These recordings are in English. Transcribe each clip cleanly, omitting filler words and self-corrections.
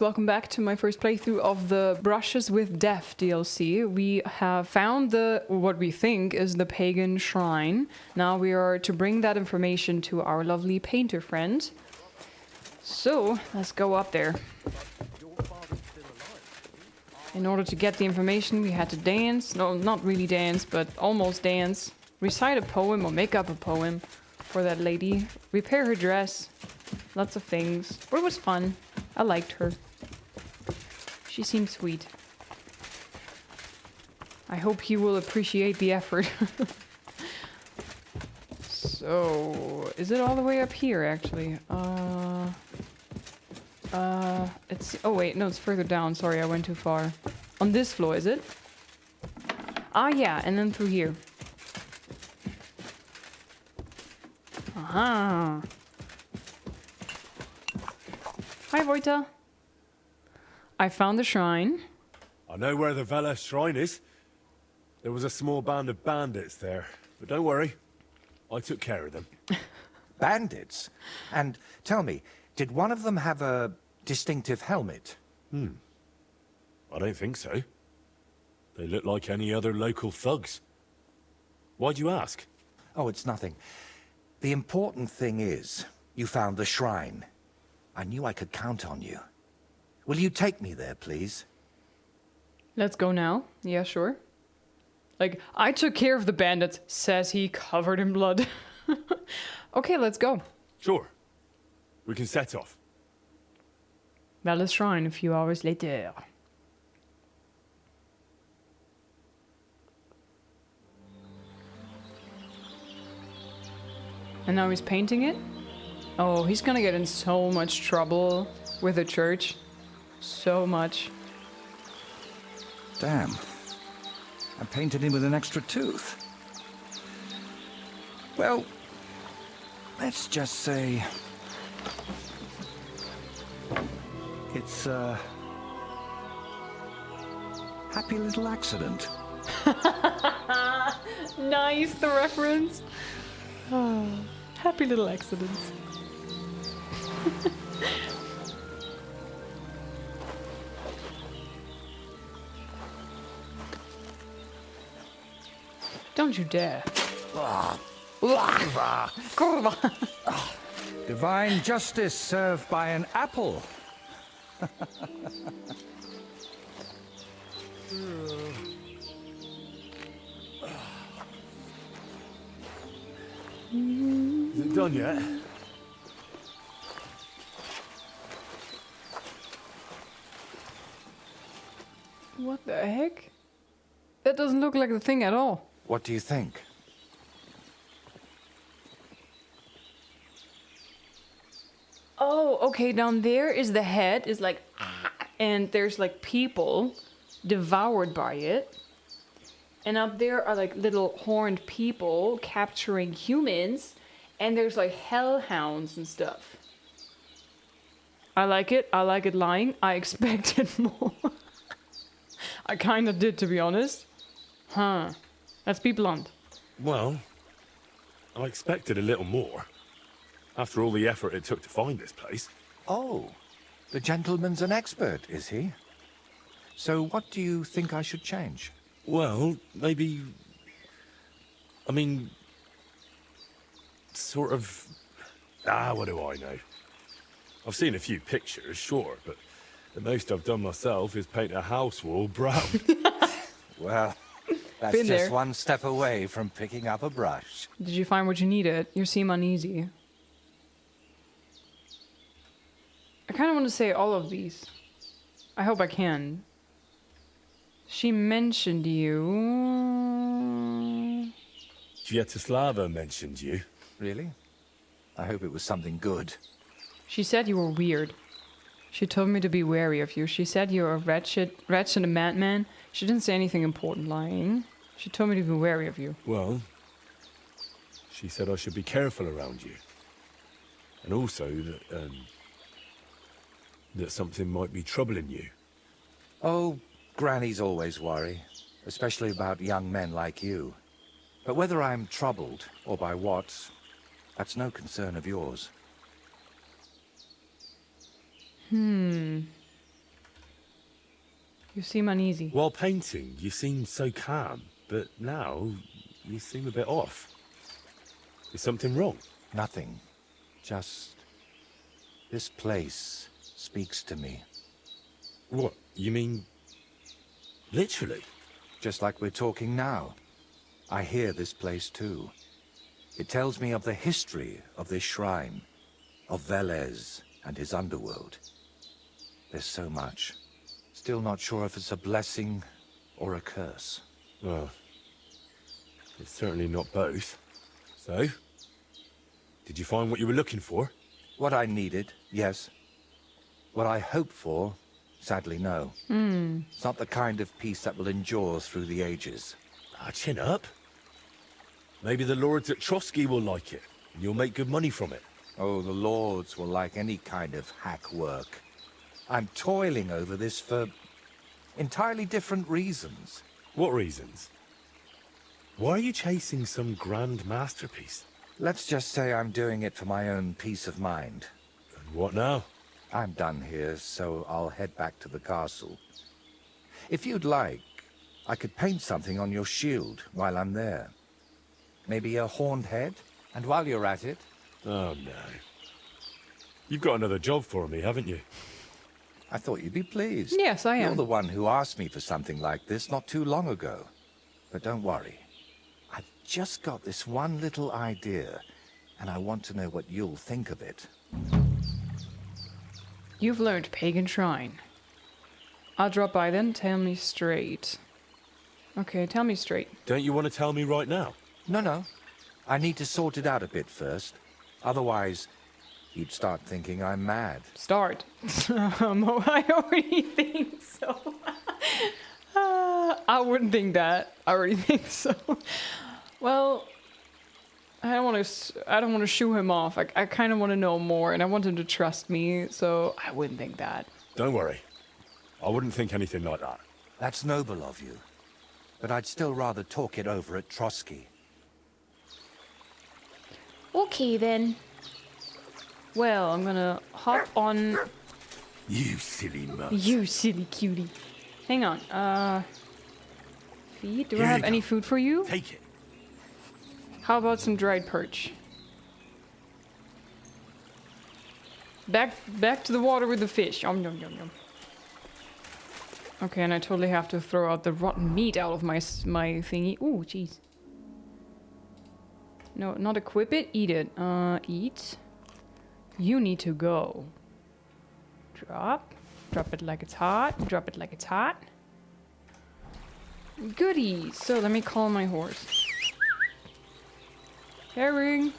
Welcome back to my first playthrough of the Brushes with Death DLC. We have found what we think is the pagan shrine. Now we are to bring that information to our lovely painter friend. So, let's go up there. In order to get the information, we had to dance. No, not really dance, but almost dance. Recite a poem or make up a poem for that lady. Repair her dress. Lots of things. But it was fun. I liked her. She seemed sweet. I hope he will appreciate the effort. So, is it all the way up here, actually? It's... Oh, wait, no, it's further down. Sorry, I went too far. On this floor, is it? Ah, yeah, and then through here. Aha. Hi, Vojta. I found the shrine. I know where the Vela shrine is. There was a small band of bandits there. But don't worry, I took care of them. Bandits? And tell me, did one of them have a distinctive helmet? I don't think so. They look like any other local thugs. Why'd you ask? Oh, it's nothing. The important thing is, you found the shrine. I knew I could count on you. Will you take me there, please? Let's go now. Yeah, sure. Like, I took care of the bandits, says he, covered in blood. Okay, let's go. Sure. We can set off. Vala's shrine a few hours later. And now he's painting it? Oh, he's gonna get in so much trouble with the church. So much. Damn. I painted him with an extra tooth. Well, let's just say... it's a... happy little accident. Nice, the reference. Oh, happy little accidents. Don't you dare. Divine justice served by an apple. Is it done yet? What the heck? That doesn't look like the thing at all. What do you think? Oh, okay, down there is the head, is like, and there's like people devoured by it. And up there are like little horned people capturing humans, and there's like hellhounds and stuff. I like it lying. I expected more. I kinda did, to be honest. Huh. Let's be blunt. Well, I expected a little more. After all the effort it took to find this place. Oh, the gentleman's an expert, is he? So what do you think I should change? Well, maybe... I mean... sort of... what do I know? I've seen a few pictures, sure, but the most I've done myself is paint a house wall brown. Well, that's Been just there. one step away from picking up a brush. Did you find what you needed? You seem uneasy. I kind of want to say all of these. I hope I can. She mentioned you. Sviatoslava mentioned you. Really? I hope it was something good. She said you were weird. She told me to be wary of you. She said you're a wretched and a madman. She didn't say anything important lying. She told me to be wary of you. Well, she said I should be careful around you. And also that something might be troubling you. Oh, grannies always worry, especially about young men like you. But whether I'm troubled or by what, that's no concern of yours. You seem uneasy. While painting, you seemed so calm, but now you seem a bit off. Is something wrong? Nothing. Just... this place speaks to me. What? You mean... literally? Just like we're talking now. I hear this place too. It tells me of the history of this shrine, of LIZZ and his underworld. There's so much. Still not sure if it's a blessing or a curse. Well, it's certainly not both. So, did you find what you were looking for? What I needed, yes. What I hoped for, sadly no. It's not the kind of peace that will endure through the ages. Ah, chin up. Maybe the lords at Trotsky will like it, and you'll make good money from it. Oh, the lords will like any kind of hack work. I'm toiling over this for entirely different reasons. What reasons? Why are you chasing some grand masterpiece? Let's just say I'm doing it for my own peace of mind. And what now? I'm done here, so I'll head back to the castle. If you'd like, I could paint something on your shield while I'm there. Maybe a horned head? And while you're at it... Oh, no. You've got another job for me, haven't you? I thought you'd be pleased. Yes, I am. You're the one who asked me for something like this not too long ago. But don't worry. I've just got this one little idea, and I want to know what you'll think of it. You've learned Pagan Shrine. I'll drop by then. Tell me straight. Okay, tell me straight. Don't you want to tell me right now? No. I need to sort it out a bit first. Otherwise, you'd start thinking I'm mad. Start. I already think so. I wouldn't think that. I already think so. Well, I don't want to shoo him off. I kind of want to know more, and I want him to trust me. So I wouldn't think that. Don't worry. I wouldn't think anything like that. That's noble of you. But I'd still rather talk it over at Trotsky. Okay then. Well, I'm gonna hop on. You silly mutt. You silly cutie. Hang on. Feed? Do I Here have you any go. food for you? Take it. How about some dried perch? Back to the water with the fish. Yum yum yum yum. Okay, and I totally have to throw out the rotten meat out of my thingy. Ooh, jeez. No, not equip it. Eat it. Eat. You need to go. Drop. Drop it like it's hot. Drop it like it's hot. Goody. So let me call my horse. Herring.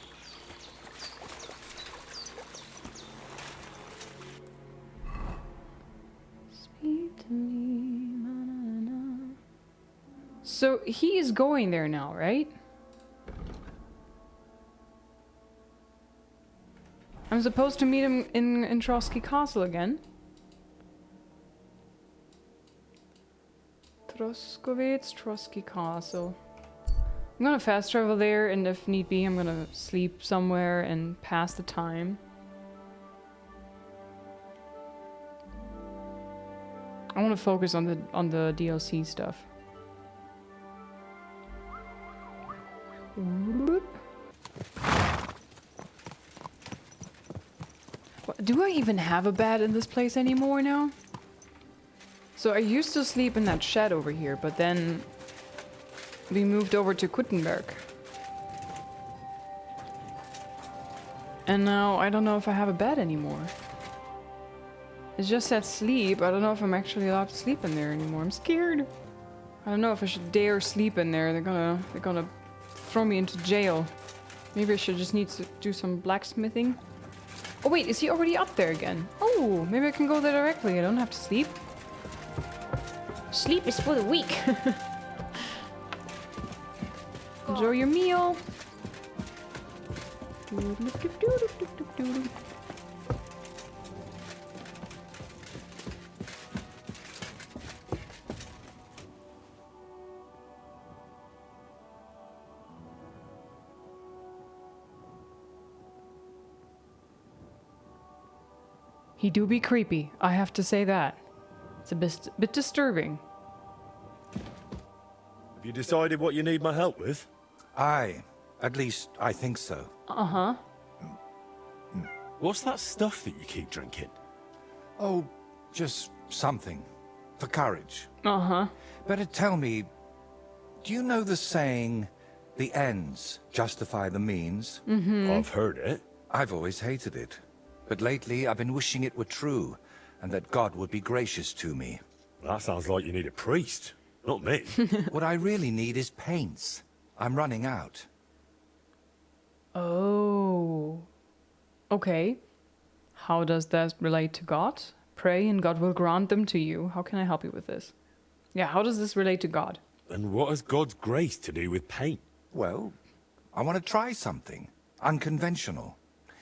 Speak to me. Na, na, na. So he is going there now, right? I'm supposed to meet him in Trotsky Castle again. Trotsky Castle. I'm gonna fast travel there, and if need be, I'm gonna sleep somewhere and pass the time. I want to focus on the DLC stuff. Whoop. Do I even have a bed in this place anymore now? So I used to sleep in that shed over here, but then we moved over to Kuttenberg. And now I don't know if I have a bed anymore. It just said sleep. I don't know if I'm actually allowed to sleep in there anymore. I'm scared. I don't know if I should dare sleep in there. They're gonna throw me into jail. Maybe I should just need to do some blacksmithing. Oh wait, is he already up there again? Oh, maybe I can go there directly. I don't have to sleep. Sleep is for the weak. Enjoy your meal. He do be creepy, I have to say that. It's a bit disturbing. Have you decided what you need my help with? Aye, at least I think so. Uh-huh. What's that stuff that you keep drinking? Oh, just something. For courage. Uh-huh. Better tell me, do you know the saying, the ends justify the means? I've heard it. I've always hated it. But lately I've been wishing it were true, and that God would be gracious to me. That sounds like you need a priest, not me. What I really need is paints. I'm running out. Oh. Okay. How does that relate to God? Pray and God will grant them to you. How can I help you with this? Yeah, how does this relate to God? And what has God's grace to do with paint? Well, I want to try something unconventional.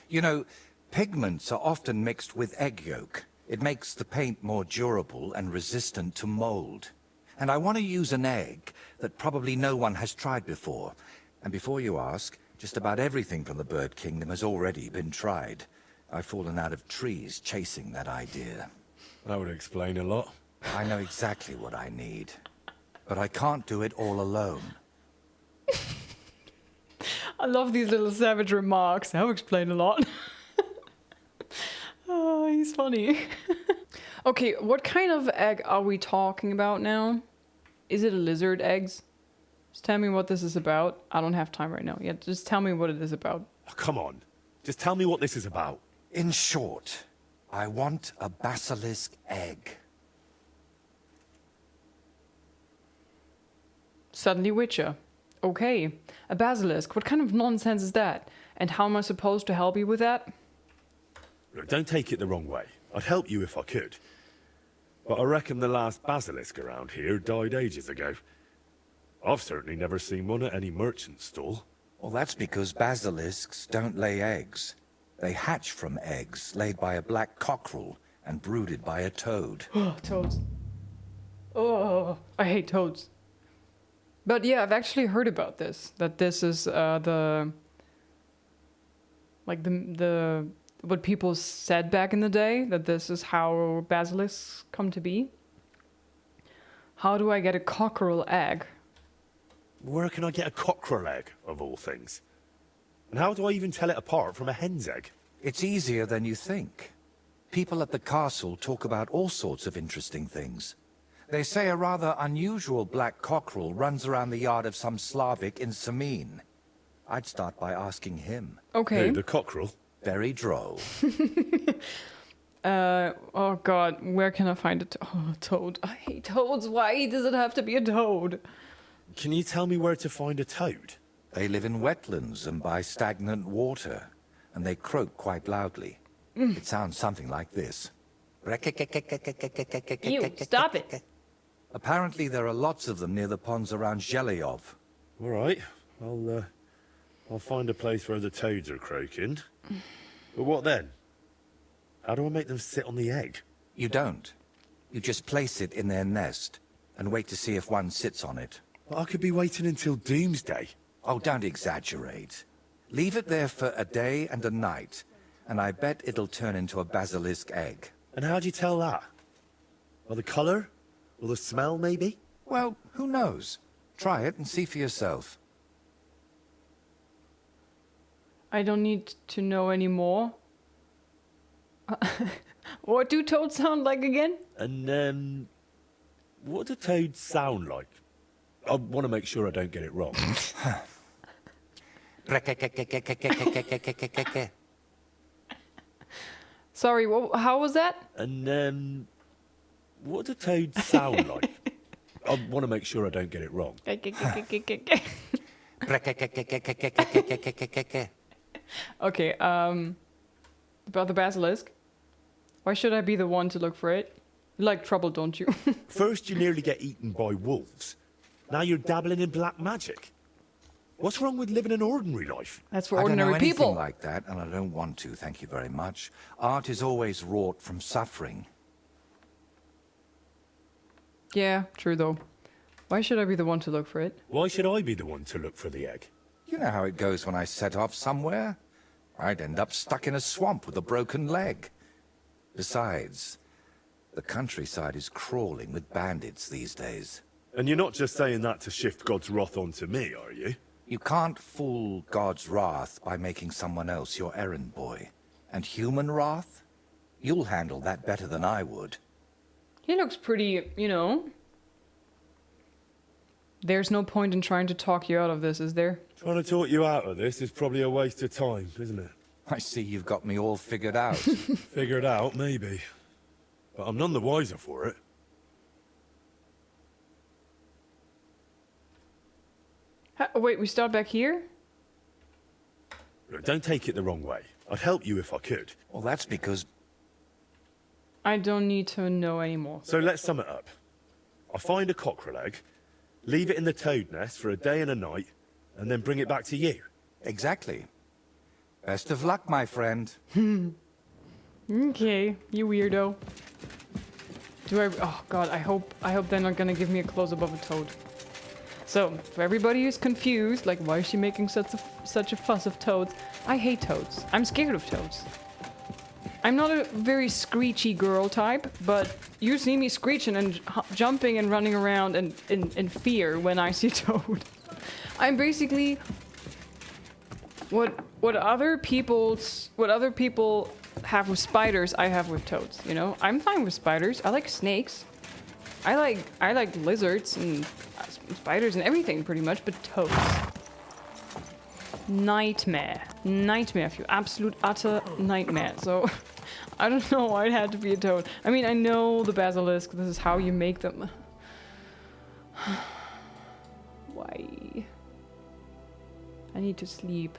You know, pigments are often mixed with egg yolk. It makes the paint more durable and resistant to mold. And I want to use an egg that probably no one has tried before. And before you ask, just about everything from the bird kingdom has already been tried. I've fallen out of trees chasing that idea. That would explain a lot. I know exactly what I need. But I can't do it all alone. I love these little savage remarks. That'll explain a lot. Oh, he's funny. Okay, what kind of egg are we talking about now? Is it a lizard eggs? Just tell me what this is about. I don't have time right now. Yeah, just tell me what it is about. Oh, come on. Just tell me what this is about. In short, I want a basilisk egg. Suddenly Witcher. Okay, a basilisk. What kind of nonsense is that? And how am I supposed to help you with that? Look, don't take it the wrong way. I'd help you if I could. But I reckon the last basilisk around here died ages ago. I've certainly never seen one at any merchant stall. Well, that's because basilisks don't lay eggs. They hatch from eggs laid by a black cockerel and brooded by a toad. Oh, toads. Oh, I hate toads. But yeah, I've actually heard about this. That this is the what people said back in the day. That this is how basilisks come to be. How do I get a cockerel egg? Where can I get a cockerel egg, of all things? And how do I even tell it apart from a hen's egg? It's easier than you think. People at the castle talk about all sorts of interesting things. They say a rather unusual black cockerel runs around the yard of some Slavic in Samin. I'd start by asking him. Okay. Who, the cockerel? Very droll. Oh god, where can I find a toad? I hate toads. Why does it have to be a toad? Can you tell me where to find a toad? They live in wetlands and by stagnant water, and they croak quite loudly. It sounds something like this. Ew, stop it. Apparently there are lots of them near the ponds around Zhelyov. All right, I'll find a place where the toads are croaking. But what then? How do I make them sit on the egg? You don't. You just place it in their nest and wait to see if one sits on it. But I could be waiting until doomsday. Oh, don't exaggerate. Leave it there for a day and a night, and I bet it'll turn into a basilisk egg. And how do you tell that? By the colour? Or the smell, maybe? Well, who knows? Try it and see for yourself. I don't need to know anymore. What do toads sound like again? And, what do toads sound like? I want to make sure I don't get it wrong. Sorry, how was that? And, what do toads sound like? I want to make sure I don't get it wrong. Okay, about the basilisk. Why should I be the one to look for it? You like trouble, don't you? First you nearly get eaten by wolves. Now you're dabbling in black magic. What's wrong with living an ordinary life? That's for I don't know ordinary anything people. like that, and I don't want to, thank you very much. Art is always wrought from suffering. Yeah, true though. Why should I be the one to look for it? Why should I be the one to look for the egg? You know how it goes when I set off somewhere. I'd end up stuck in a swamp with a broken leg. Besides, The countryside is crawling with bandits these days. And you're not just saying that to shift God's wrath onto me, are you? You can't fool God's wrath by making someone else your errand boy. And human wrath? You'll handle that better than I would. He looks pretty, you know. There's no point in trying to talk you out of this, is there? Trying to talk you out of this is probably a waste of time, isn't it? I see you've got me all figured out. Figured out, maybe. But I'm none the wiser for it. Wait, we start back here? Look, don't take it the wrong way. I'd help you if I could. Well, that's because... I don't need to know anymore. So let's sum it up. I find a cockerel egg, leave it in the toad nest for a day and a night, and then bring it back to you. Exactly. Best of luck, my friend. Okay, you weirdo. Oh god, I hope they're not gonna give me a close-up of a toad. So, for everybody who's confused, like why is she making such a fuss of toads? I hate toads. I'm scared of toads. I'm not a very screechy girl type, but you see me screeching and jumping and running around and in fear when I see a toad. I'm basically what other people have with spiders, I have with toads, you know? I'm fine with spiders. I like snakes. I like lizards and spiders and everything pretty much, but toads. Nightmare. Nightmare for you. Absolute utter nightmare. So I don't know why it had to be a toad. I mean, I know the basilisk, this is how you make them. Why? I need to sleep.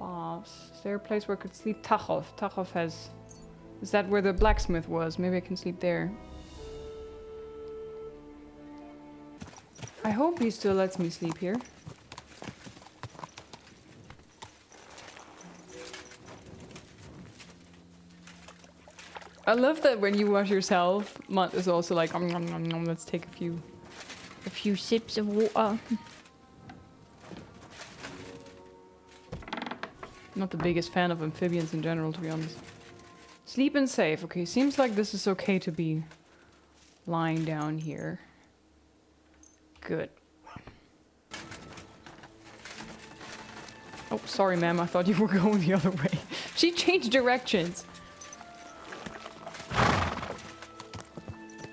Baths. Is there a place where I could sleep? Tachov. Tachov has... Is that where the blacksmith was? Maybe I can sleep there. I hope he still lets me sleep here. I love that when you wash yourself, Mutt is also like, nom, nom, nom, let's take a few sips of water. Not the biggest fan of amphibians in general, to be honest. Sleep and save. Okay, seems like this is okay to be lying down here. Good. Oh, sorry, ma'am. I thought you were going the other way. She changed directions.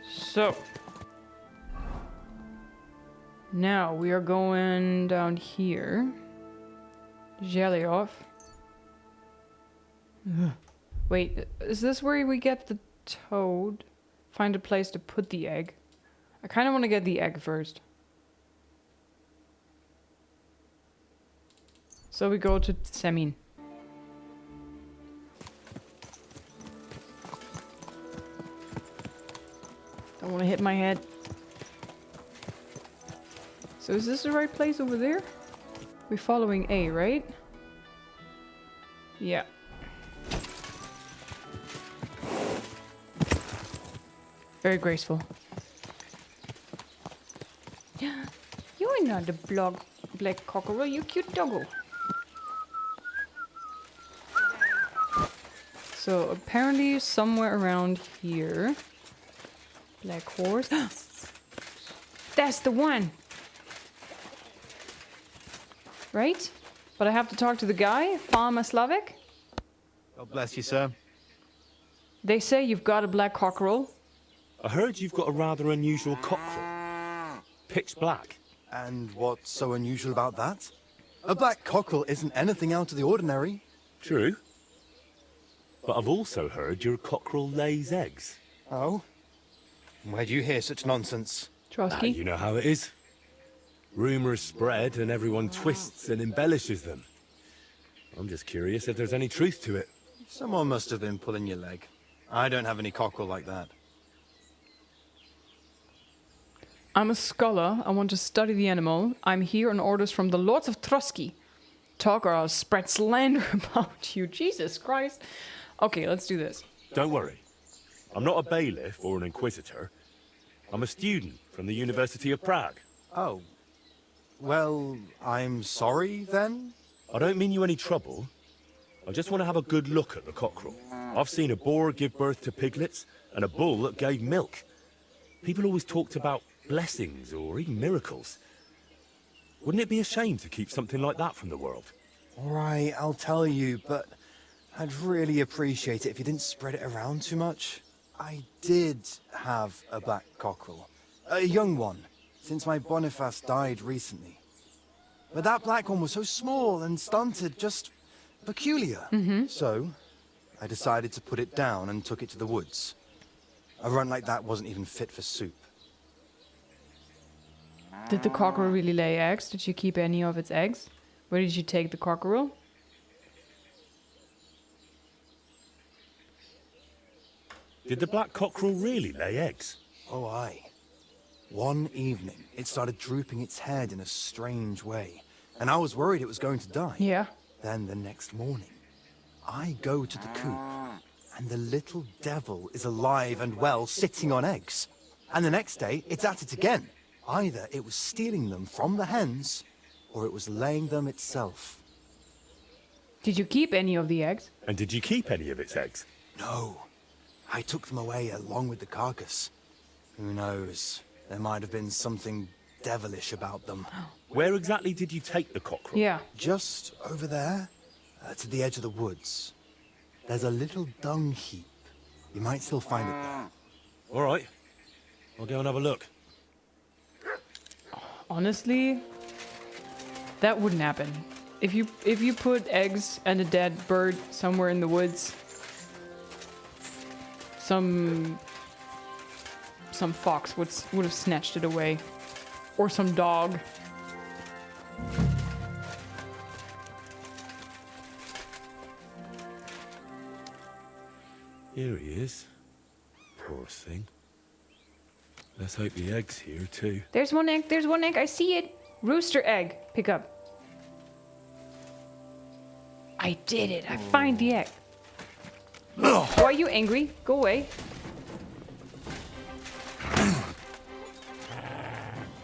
So. Now we are going down here. Jelly off. Ugh. Wait, is this where we get the toad? Find a place to put the egg. I kind of want to get the egg first. So we go to Semin. Don't want to hit my head. So is this the right place over there? We're following A, right? Yeah. Very graceful. You're not a black cockerel, you cute doggo. So apparently somewhere around here. Black horse. That's the one! Right? But I have to talk to the guy, Farmer Slavic. God bless you, sir. They say you've got a black cockerel. I heard you've got a rather unusual cockerel. Pitch black. And what's so unusual about that? A black cockerel isn't anything out of the ordinary. True. But I've also heard your cockerel lays eggs. Oh? Where'd you hear such nonsense? Trotsky. You know how it is. Rumours spread and everyone twists and embellishes them. I'm just curious if there's any truth to it. Someone must have been pulling your leg. I don't have any cockerel like that. I'm a scholar. I want to study the animal. I'm here on orders from the Lords of Trotsky. Talk or I'll spread slander about you. Jesus Christ. Okay, let's do this. Don't worry. I'm not a bailiff or an inquisitor. I'm a student from the University of Prague. Oh. Well, I'm sorry, then? I don't mean you any trouble. I just want to have a good look at the cockerel. I've seen a boar give birth to piglets and a bull that gave milk. People always talked about blessings or even miracles. Wouldn't it be a shame to keep something like that from the world? All right, I'll tell you, but I'd really appreciate it if you didn't spread it around too much. I did have a black cockerel. A young one, since my Boniface died recently. But that black one was so small and stunted, just peculiar. So, I decided to put it down and took it to the woods. A run like that wasn't even fit for soup. Did the cockerel really lay eggs? Did you keep any of its eggs? Where did you take the cockerel? Did the black cockerel really lay eggs? Oh, aye. One evening, it started drooping its head in a strange way, and I was worried it was going to die. Yeah. Then the next morning, I go to the coop, and the little devil is alive and well, sitting on eggs. And the next day, it's at it again. Either it was stealing them from the hens, or it was laying them itself. Did you keep any of the eggs? And did you keep any of its eggs? No, I took them away along with the carcass. Who knows? There might have been something devilish about them. Where exactly did you take the cockerel? Yeah. Just over there, to the edge of the woods, there's a little dung heap. You might still find it there. All right. I'll go and have a look. Honestly, that wouldn't happen. If you put eggs and a dead bird somewhere in the woods, some fox would have snatched it away, or some dog. Here he is. Poor thing. Let's hope the egg's here too. There's one egg. There's one egg. I see it. Rooster egg. Pick up. I did it. I find the egg. Why are you angry? Go away.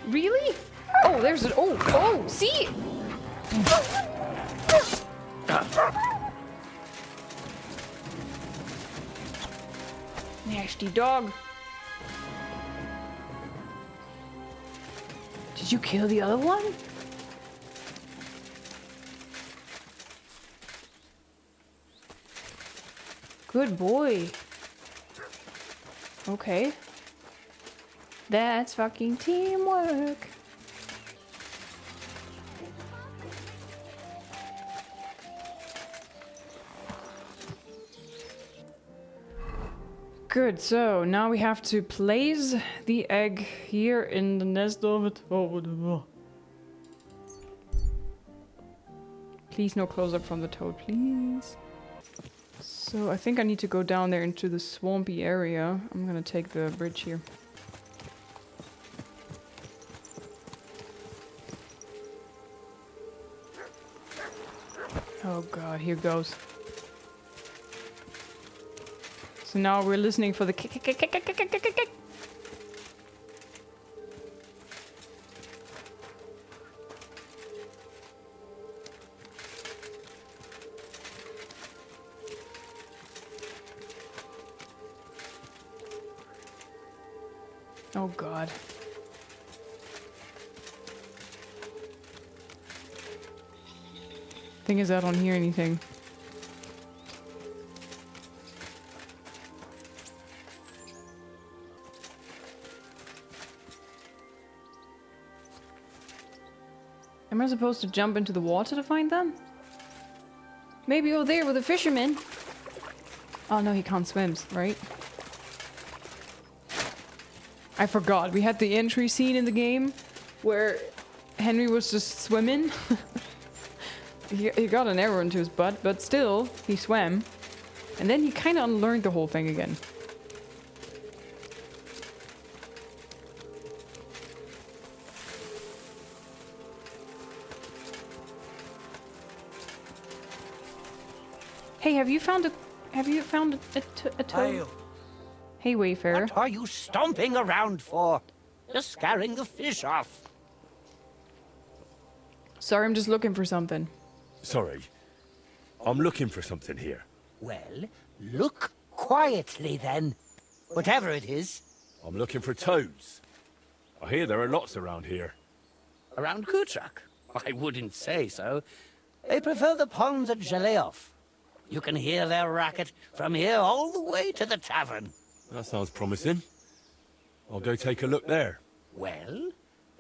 Really? Oh, there's an... Oh, see? Nasty dog. Did you kill the other one? Good boy. Okay. That's fucking teamwork. Good, so now we have to place the egg here in the nest of it. Oh, please no close-up from the toad, please. So I think I need to go down there into the swampy area. I'm gonna take the bridge here. Oh god, here goes. So now we're listening for the kick. Oh god. Thing is, I don't hear anything. Am I supposed to jump into the water to find them? Maybe over there with the fisherman. Oh no, he can't swim, right? I forgot. We had the entry scene in the game where Henry was just swimming. He got an arrow into his butt, but still, he swam. And then he kind of unlearned the whole thing again. Hey, have you found a toad? Hey, Wayfarer. What are you stomping around for? You're scaring the fish off. Sorry, I'm just looking for something. Sorry. I'm looking for something here. Well, look quietly then. Whatever it is. I'm looking for toads. I hear there are lots around here. Around Kutrak? I wouldn't say so. They prefer the ponds at Zheleov. You can hear their racket from here all the way to the tavern. That sounds promising. I'll go take a look there. Well,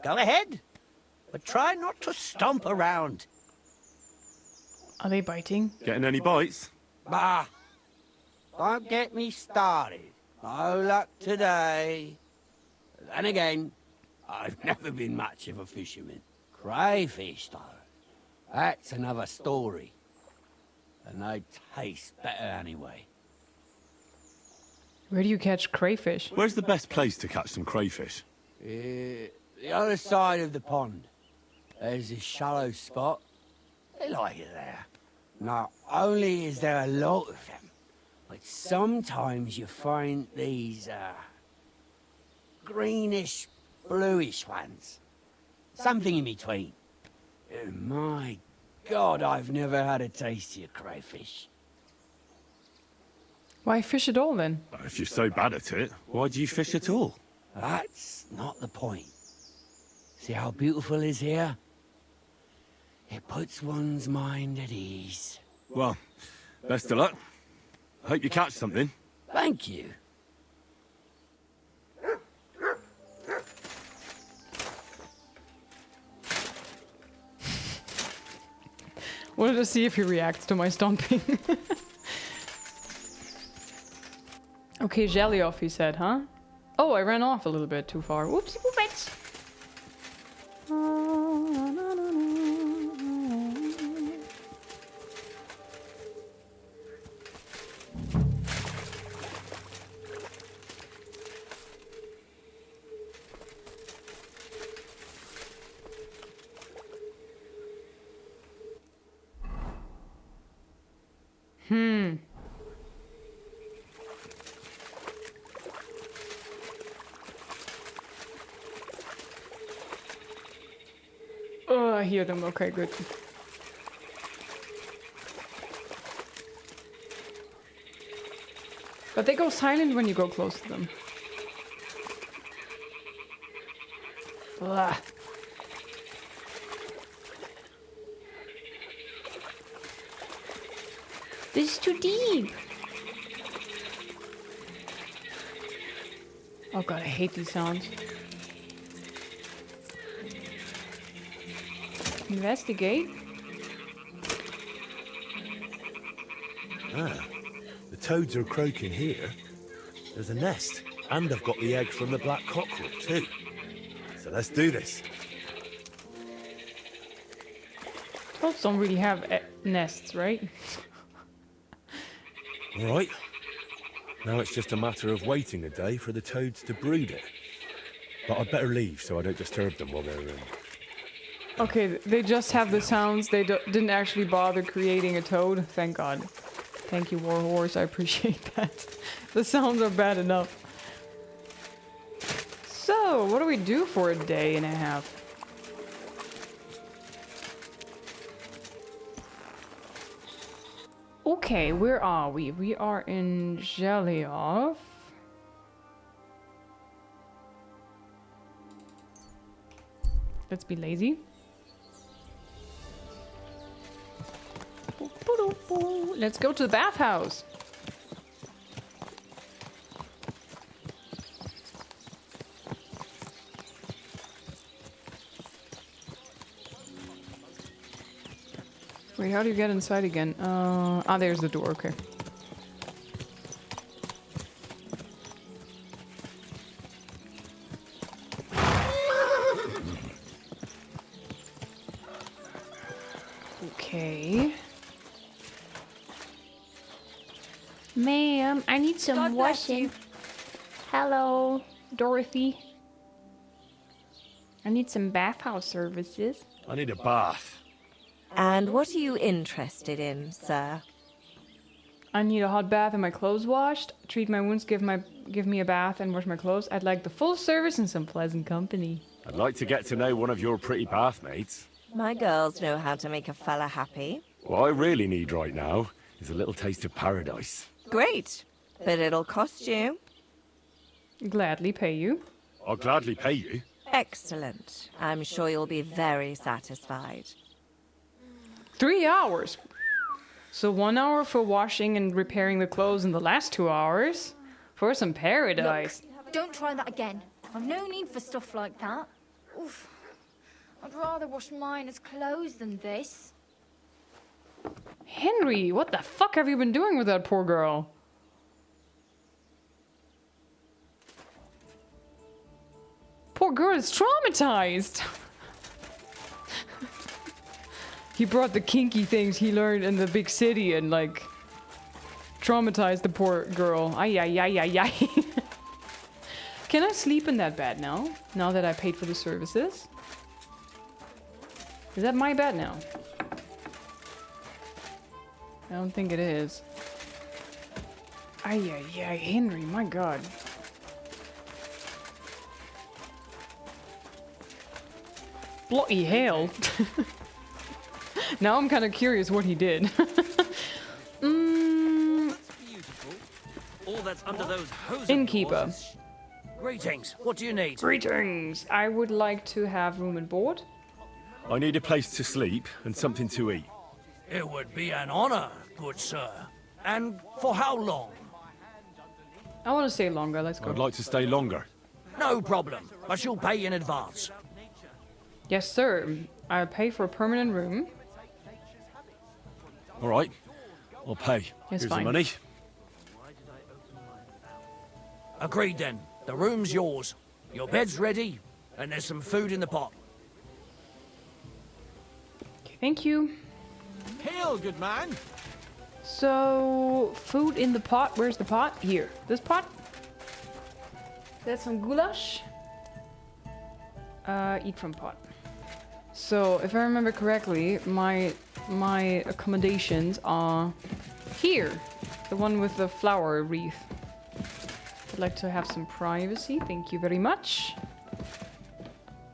go ahead. But try not to stomp around. Are they biting? Getting any bites? Bah! Don't get me started. No luck today. Then again, I've never been much of a fisherman. Crayfish, though. That's another story. And they taste better anyway. Where do you catch crayfish? Where's the best place to catch some crayfish? The other side of the pond. There's this shallow spot. They like it there. Not only is there a lot of them, but sometimes you find these, greenish, bluish ones. Something in between. My God, I've never had a tastier crayfish. Why fish at all then? If you're so bad at it, why do you fish at all? That's not the point. See how beautiful it is here? It puts one's mind at ease. Well, best of luck. Hope you catch something. Thank you. Wanted to see if he reacts to my stomping. Okay, Zheleov, he said, huh? Oh, I ran off a little bit too far. Whoopsie whoopits. Oh, I hear them. Okay, good. But they go silent when you go close to them. Blah. This is too deep. Oh god, I hate these sounds. Investigate. Ah, the toads are croaking here. There's a nest, and I've got the egg from the black cockerel too. So let's do this. Toads don't really have nests, right? All right. Now it's just a matter of waiting a day for the toads to brood it. But I'd better leave so I don't disturb them while they're in. Okay, they just have the sounds. They didn't actually bother creating a toad. Thank God. Thank you, Warhorse. I appreciate that. The sounds are bad enough. So, what do we do for a day and a half? Okay, where are we? We are in Zheleov. Let's be lazy. Let's go to the bathhouse. Wait, how do you get inside again? There's the door, okay. Okay. Ma'am, I need some washing. Hello, Dorothy. I need some bathhouse services. I need a bath. And what are you interested in, sir? I need a hot bath and my clothes washed. Treat my wounds, give me a bath and wash my clothes. I'd like the full service and some pleasant company. I'd like to get to know one of your pretty bathmates. My girls know how to make a fella happy. What I really need right now is a little taste of paradise. Great, but it'll cost you. Gladly pay you. I'll gladly pay you. Excellent. I'm sure you'll be very satisfied. 3 hours. So 1 hour for washing and repairing the clothes, and the last 2 hours for some paradise. Look, don't try that again. I've no need for stuff like that. Oof. I'd rather wash Miner's clothes than this. Henry, what the fuck have you been doing with that poor girl? Poor girl is traumatized. He brought the kinky things he learned in the big city and, like, traumatized the poor girl. Ay, ay, ay, ay, ay. Can I sleep in that bed now? Now that I paid for the services? Is that my bed now? I don't think it is. Ay, ay, ay, Henry, my god. Bloody hell. Now I'm kind of curious what he did. All that's under those hose Innkeeper. Greetings. What do you need? Greetings. I would like to have room and board. I need a place to sleep and something to eat. It would be an honor, good sir. And for how long? I want to stay longer. Let's go. I'd like to stay longer. No problem. I shall pay in advance. Yes, sir. I'll pay for a permanent room. All right, I'll pay. Yes, Here's fine. the money. Agreed then. The room's yours. Your bed's ready, and there's some food in the pot. Okay, thank you. Hail, good man. So, food in the pot. Where's the pot? Here. This pot. That's some goulash. Eat from pot. So, if I remember correctly, my accommodations are here. The one with the flower wreath. I'd like to have some privacy. Thank you very much.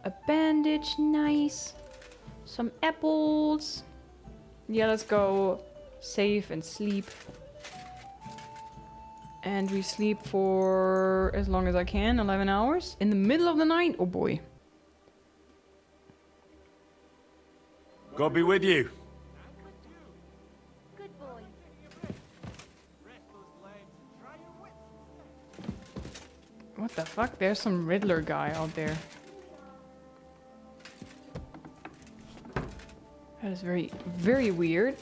A bandage. Nice. Some apples. Yeah, let's go save and sleep. And we sleep for as long as I can, 11 hours. In the middle of the night? Oh boy. God be with you. Good boy. What the fuck? There's some Riddler guy out there. That is very, very weird.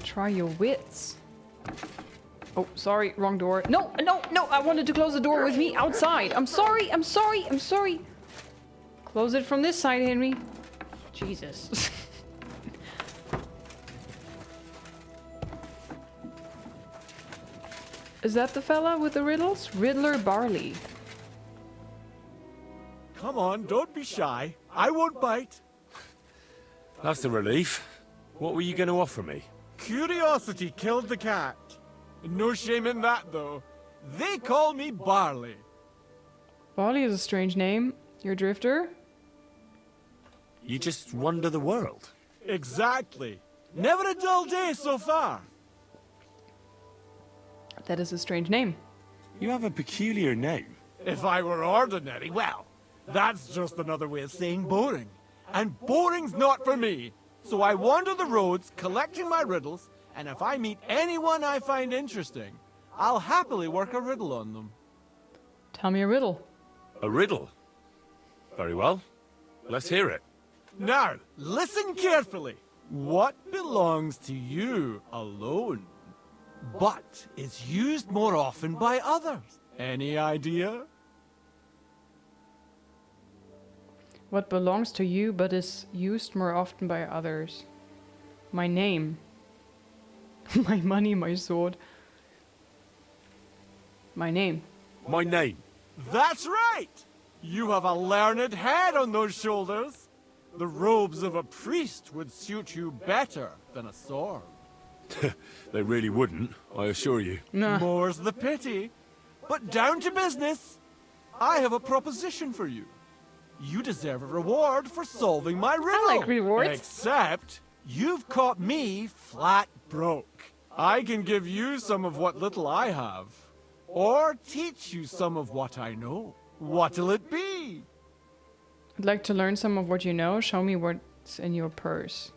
Try your wits. Oh, sorry, wrong door. No, no, no, I wanted to close the door with me outside. I'm sorry, I'm sorry, I'm sorry. Close it from this side, Henry. Jesus. Is that the fella with the riddles? Riddler Barley. Come on, don't be shy. I won't bite. That's a relief. What were you going to offer me? Curiosity killed the cat. No shame in that, though. They call me Barley. Barley is a strange name. You're a drifter? You just wander the world. Exactly. Never a dull day so far. That is a strange name. You have a peculiar name. If I were ordinary, well, that's just another way of saying boring. And boring's not for me. So I wander the roads collecting my riddles, and if I meet anyone I find interesting, I'll happily work a riddle on them. Tell me a riddle. A riddle? Very well. Let's hear it. Now, listen carefully. What belongs to you alone, but is used more often by others? Any idea? What belongs to you but is used more often by others? My name. My money, my sword. My name. My name. That's right! You have a learned head on those shoulders. The robes of a priest would suit you better than a sword. They really wouldn't, I assure you. Nah. More's the pity. But down to business. I have a proposition for you. You deserve a reward for solving my riddle. like rewards. Except, You've caught me flat broke. I can give you some of what little I have. Or teach you some of what I know. What'll it be? I'd like to learn some of what you know. Show me what's in your purse.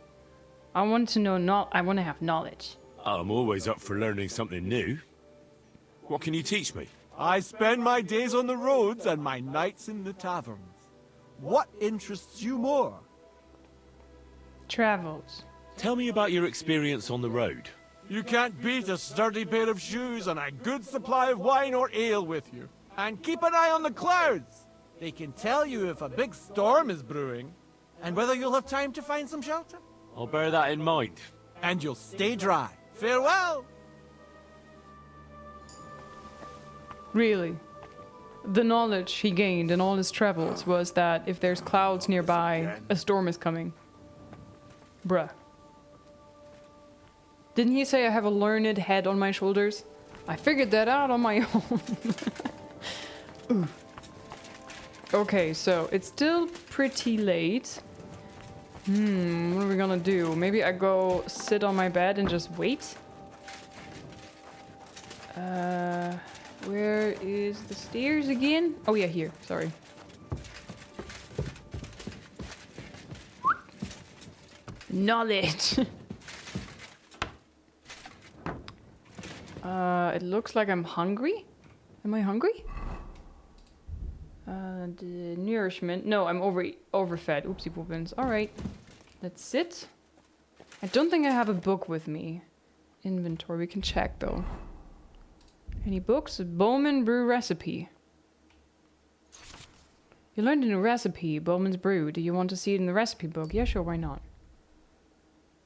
I want to know I want to have knowledge. I'm always up for learning something new. What can you teach me? I spend my days on the roads and my nights in the taverns. What interests you more? Travels. Tell me about your experience on the road. You can't beat a sturdy pair of shoes and a good supply of wine or ale with you. And keep an eye on the clouds. They can tell you if a big storm is brewing, and whether you'll have time to find some shelter. I'll bear that in mind. And you'll stay dry. Farewell! Really? The knowledge he gained in all his travels was that if there's clouds nearby, a storm is coming. Bruh. Didn't he say I have a learned head on my shoulders? I figured that out on my own. Ooh. Okay, so it's still pretty late. What are we gonna do? Maybe I go sit on my bed and just wait? Where is the stairs again? Oh yeah, here. Sorry. Knowledge! It looks like I'm hungry. Am I hungry? The nourishment. No, I'm overfed. Oopsie poopins. Alright. Let's sit. I don't think I have a book with me. Inventory. We can check though. Any books? Bowman Brew Recipe. You learned a new recipe, Bowman's Brew. Do you want to see it in the recipe book? Yeah, sure, why not?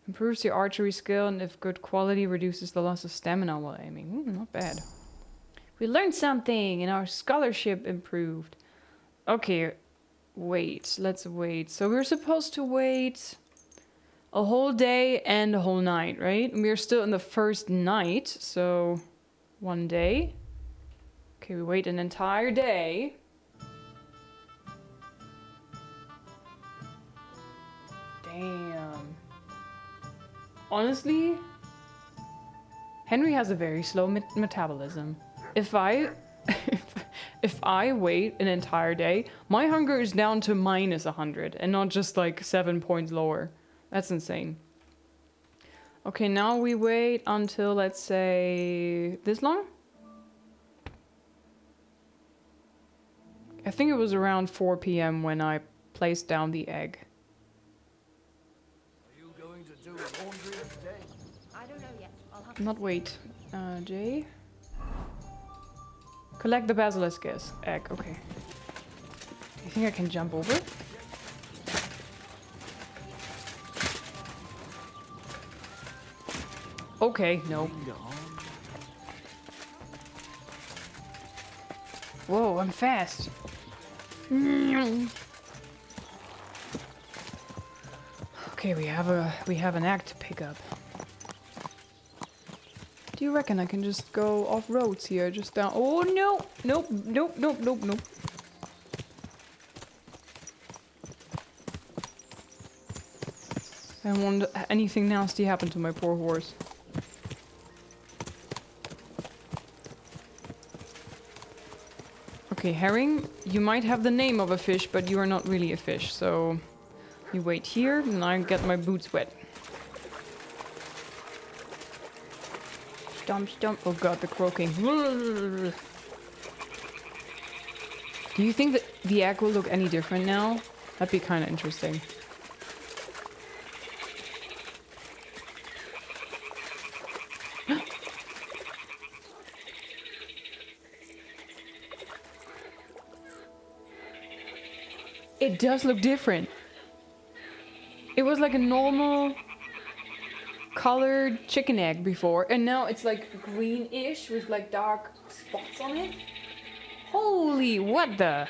Improves your archery skill, and if good quality, reduces the loss of stamina while aiming. Not bad. We learned something, and our scholarship improved. Okay, wait. Let's wait. So we're supposed to wait a whole day and a whole night, right? And we're still in the first night, so 1 day. Okay, we wait an entire day. Damn. Honestly, Henry has a very slow metabolism. If I wait an entire day, my hunger is down to -100 and not just like 7 points lower. That's insane. Okay, now we wait until, let's say, this long? I think it was around 4 p.m. when I placed down the egg. Are you going to do laundry today? I don't know yet. I'll have Not wait. J. Collect the basilisk egg. Okay. Do you think I can jump over? Okay, no. Whoa, I'm fast. Okay, we have an act to pick up. Do you reckon I can just go off roads here, just down? Oh no! Nope, nope, nope, nope, nope. I don't want anything nasty happen to my poor horse. Okay, herring, you might have the name of a fish, but you are not really a fish, so you wait here and I get my boots wet. Stomp, stomp. Oh god, the croaking. Do you think that the egg will look any different now? That'd be kind of interesting. It does look different. It was like a normal colored chicken egg before, and now it's like greenish with like dark spots on it. Holy, what the?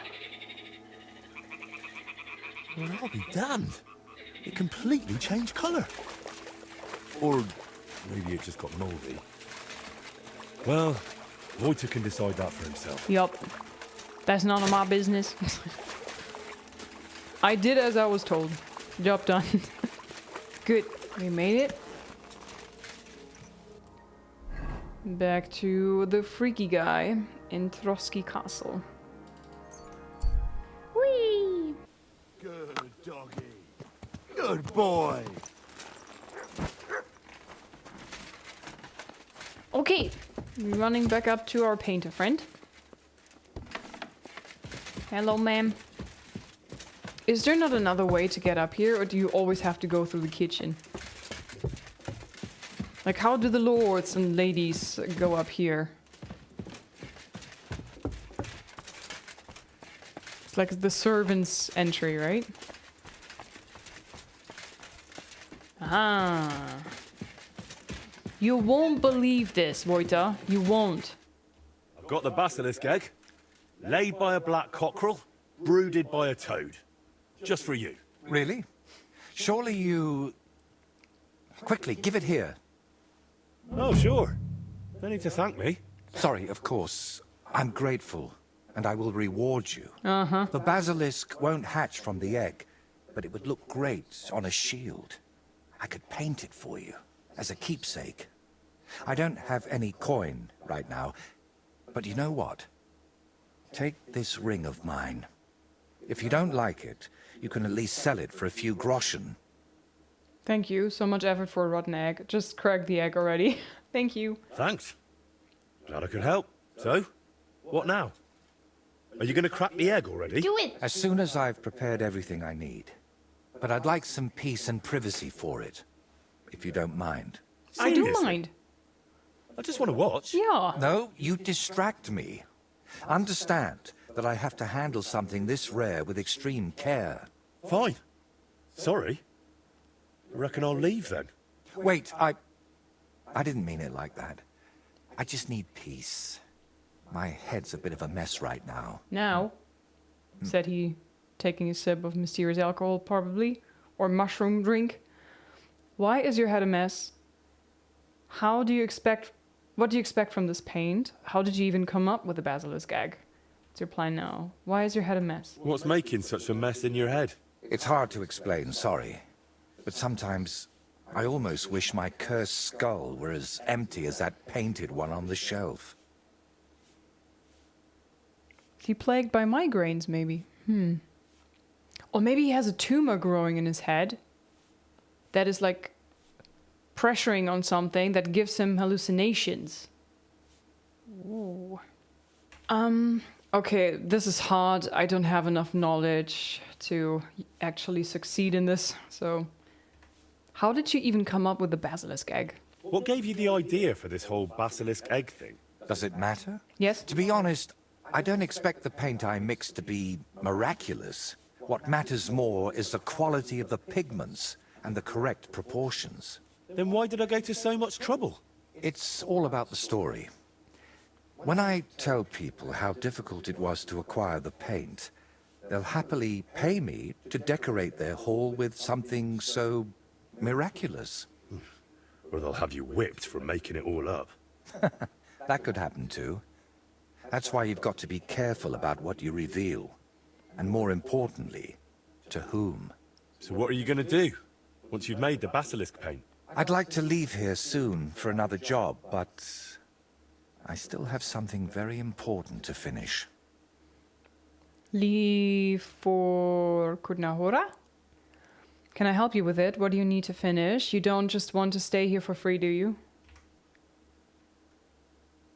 Well, I'll be damned. It completely changed colour. Or maybe it just got mouldy. Well, Voiter can decide that for himself. Yup. That's none of my business. I did as I was told. Job done. Good. We made it. Back to the freaky guy in Trotsky Castle. Whee! Good doggy. Good boy. Okay, we're running back up to our painter friend. Hello, ma'am. Is there not another way to get up here, or do you always have to go through the kitchen? Like, how do the lords and ladies go up here? It's like the servants' entry, right? Ah. You won't believe this, Wojta. You won't. I've got the basilisk egg, laid by a black cockerel, brooded by a toad. Just for you. Really? Surely you... Quickly, give it here. Oh, sure. No need to thank me. Sorry, of course. I'm grateful, and I will reward you. Uh-huh. The basilisk won't hatch from the egg, but it would look great on a shield. I could paint it for you, as a keepsake. I don't have any coin right now, but you know what? Take this ring of mine. If you don't like it, you can at least sell it for a few groschen. Thank you. So much effort for a rotten egg. Just crack the egg already. Thank you. Thanks. Glad I could help. So, what now? Are you going to crack the egg already? Do it! As soon as I've prepared everything I need. But I'd like some peace and privacy for it, if you don't mind. I do Seriously? mind. I just want to watch. Yeah. No, you distract me. Understand that I have to handle something this rare with extreme care. Fine. Sorry. I reckon I'll leave then. Wait, I didn't mean it like that. I just need peace. My head's a bit of a mess right now. Now, said he, taking a sip of mysterious alcohol, probably, or mushroom drink. Why is your head a mess? What do you expect from this paint? How did you even come up with the basilisk egg? What's your plan now? Why is your head a mess? What's making such a mess in your head? It's hard to explain, sorry. But sometimes I almost wish my cursed skull were as empty as that painted one on the shelf. Is he plagued by migraines, maybe? Or maybe he has a tumor growing in his head that is like pressuring on something that gives him hallucinations. Ooh. Okay, this is hard. I don't have enough knowledge to actually succeed in this, so... How did you even come up with the basilisk egg? What gave you the idea for this whole basilisk egg thing? Does it matter? Yes? To be honest, I don't expect the paint I mix to be miraculous. What matters more is the quality of the pigments and the correct proportions. Then why did I go to so much trouble? It's all about the story. When I tell people how difficult it was to acquire the paint, they'll happily pay me to decorate their hall with something so miraculous. Or they'll have you whipped for making it all up. That could happen too. That's why you've got to be careful about what you reveal. And more importantly, to whom. So what are you going to do once you've made the basilisk paint? I'd like to leave here soon for another job, but I still have something very important to finish. Leave for Kurnahora? Can I help you with it? What do you need to finish? You don't just want to stay here for free, do you?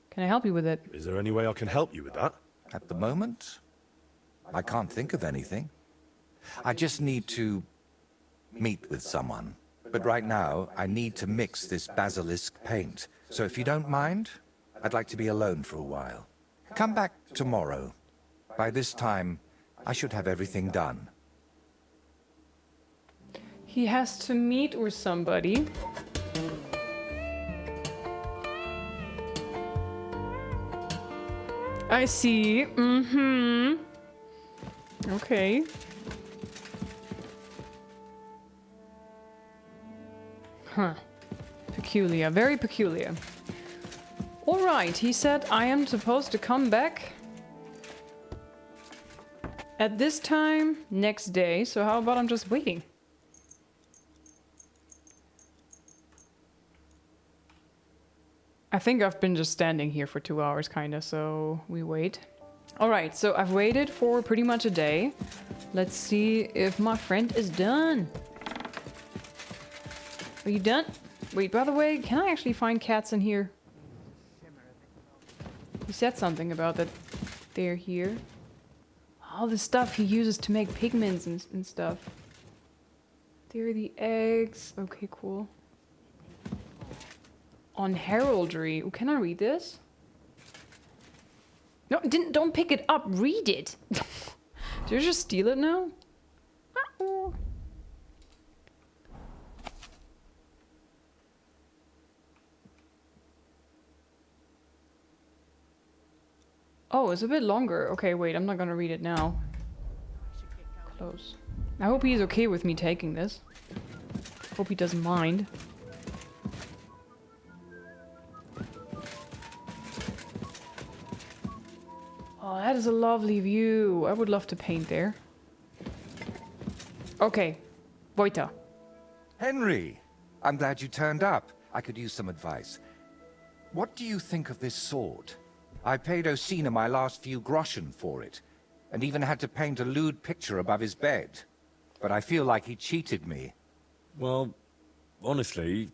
Can I help you with it? Is there any way I can help you with that? At the moment, I can't think of anything. I just need to meet with someone. But right now, I need to mix this basilisk paint. So if you don't mind, I'd like to be alone for a while. Come back tomorrow. By this time, I should have everything done. He has to meet with somebody. I see. Okay. Huh. Peculiar. Very peculiar. Alright, he said I am supposed to come back at this time next day, so how about I'm just waiting? I think I've been just standing here for 2 hours, kinda, so we wait. Alright, so I've waited for pretty much a day. Let's see if my friend is done. Are you done? Wait, by the way, can I actually find cats in here? He said something about that they're here. All the stuff he uses to make pigments and stuff. There are the eggs. Okay, cool. On heraldry. Oh, can I read this? No, don't pick it up. Read it. Did you just steal it now? Uh-oh. Oh, it's a bit longer. Okay, wait, I'm not gonna read it now. Close. I hope he's okay with me taking this. Hope he doesn't mind. Oh, that is a lovely view. I would love to paint there. Okay, weiter. Henry, I'm glad you turned up. I could use some advice. What do you think of this sword? I paid Osina my last few groschen for it, and even had to paint a lewd picture above his bed. But I feel like he cheated me. Well, honestly,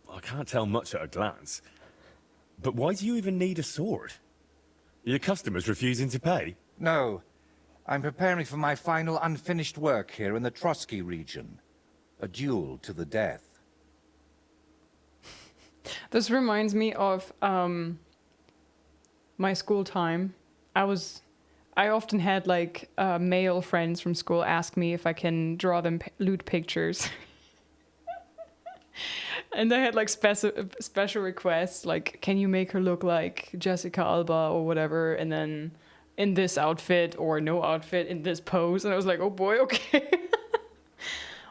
I can't tell much at a glance. But why do you even need a sword? Your customers refusing to pay? No. I'm preparing for my final unfinished work here in the Trotsky region. A duel to the death. This reminds me of my school time. I often had like male friends from school ask me if I can draw them lewd pictures. And they had like special requests, like, can you make her look like Jessica Alba or whatever, and then in this outfit or no outfit in this pose. And I was like, oh boy, okay.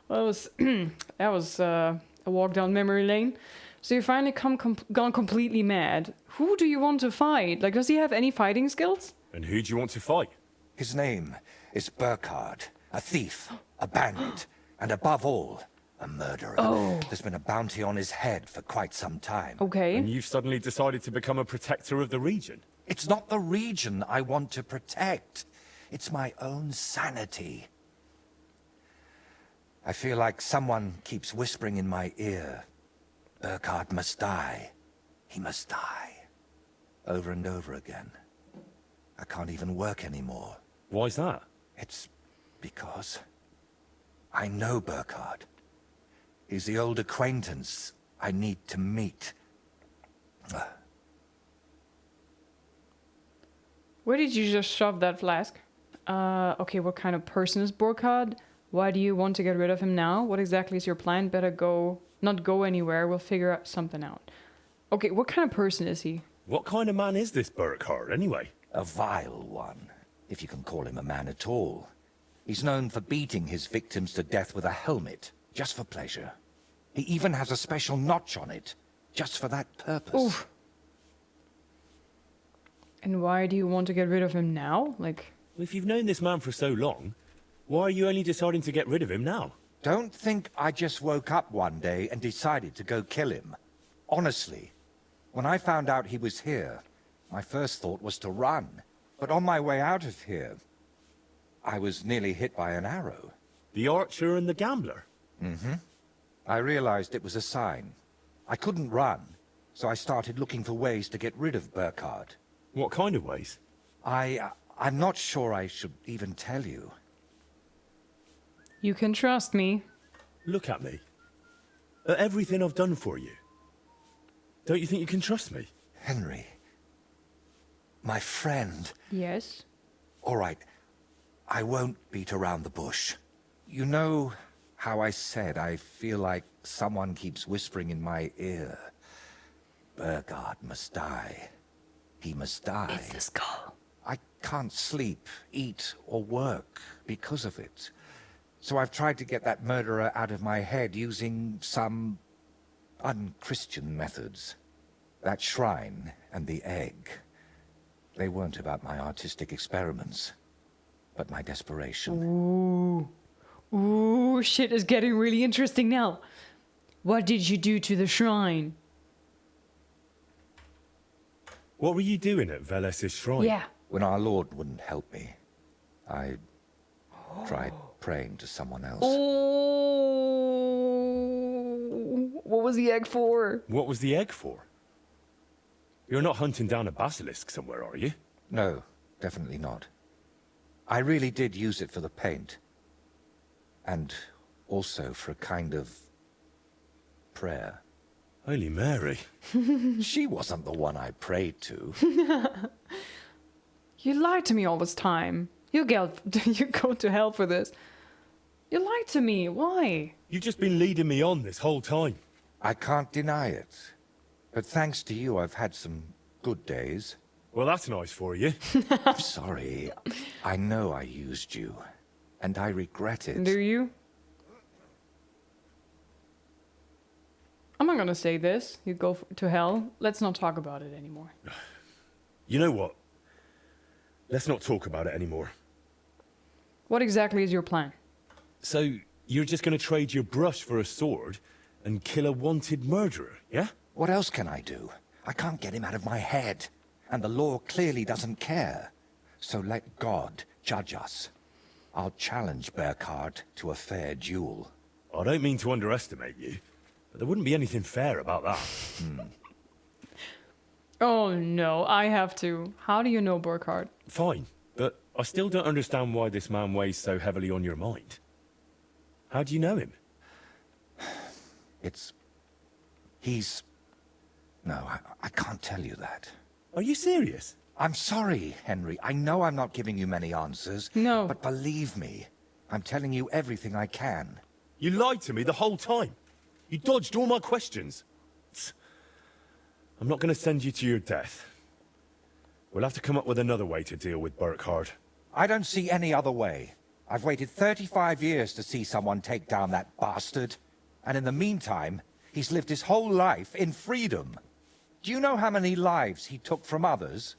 Well, that was a walk down memory lane. So you finally gone completely mad. Who do you want to fight? Like, does he have any fighting skills? And who do you want to fight? His name is Burkhard, a thief, a bandit, and above all, a murderer. Oh. There's been a bounty on his head for quite some time. Okay. And you've suddenly decided to become a protector of the region? It's not the region I want to protect. It's my own sanity. I feel like someone keeps whispering in my ear, Burkhard must die. He must die. Over and over again. I can't even work anymore. Why's that? It's because I know Burkhard. He's the old acquaintance I need to meet. Where did you just shove that flask? Okay, what kind of person is Burkhard? Why do you want to get rid of him now? What exactly is your plan? Better not go anywhere. We'll figure something out. Okay, what kind of person is he? What kind of man is this Burkhard, anyway? A vile one, if you can call him a man at all. He's known for beating his victims to death with a helmet, just for pleasure. He even has a special notch on it, just for that purpose. Oof. And why do you want to get rid of him now? Like, If you've known this man for so long, why are you only deciding to get rid of him now? Don't think I just woke up one day and decided to go kill him. Honestly, when I found out he was here, my first thought was to run. But on my way out of here, I was nearly hit by an arrow. The archer and the gambler? Mm-hmm. I realized it was a sign. I couldn't run, so I started looking for ways to get rid of Burkhard. What kind of ways? I'm not sure I should even tell you. you can trust me. Look at me. At everything I've done for you. Don't you think you can trust me? Henry. My friend. Yes. All right. I won't beat around the bush. You know how I said I feel like someone keeps whispering in my ear. Burkhard must die. He must die. It's the skull. I can't sleep, eat, or work because of it. So I've tried to get that murderer out of my head using some unchristian methods. That shrine and the egg. They weren't about my artistic experiments, but my desperation. Ooh. Ooh, shit is getting really interesting now. What did you do to the shrine? What were you doing at Velez's shrine? Yeah. When our Lord wouldn't help me, I tried praying to someone else. Oh, what was the egg for? What was the egg for? You're not hunting down a basilisk somewhere, are you? No, definitely not. I really did use it for the paint. And also for a kind of prayer. Holy Mary. She wasn't the one I prayed to. You lied to me all this time. You go to hell for this. You lied to me. Why? You've just been leading me on this whole time. I can't deny it. But thanks to you, I've had some good days. Well, that's nice for you. I'm sorry. I know I used you. And I regret it. Do you? I'm not gonna say this. You go to hell. Let's not talk about it anymore. You know what? Let's not talk about it anymore. What exactly is your plan? So, you're just gonna trade your brush for a sword and kill a wanted murderer, yeah? What else can I do? I can't get him out of my head. And the law clearly doesn't care. So let God judge us. I'll challenge Burkhard to a fair duel. I don't mean to underestimate you, but there wouldn't be anything fair about that. Oh no, I have to. How do you know Burkhard? Fine, but I still don't understand why this man weighs so heavily on your mind. How do you know him? No, I can't tell you that. Are you serious? I'm sorry, Henry. I know I'm not giving you many answers. No. But believe me, I'm telling you everything I can. You lied to me the whole time. You dodged all my questions. I'm not going to send you to your death. We'll have to come up with another way to deal with Burkhard. I don't see any other way. I've waited 35 years to see someone take down that bastard. And in the meantime, he's lived his whole life in freedom. Do you know how many lives he took from others?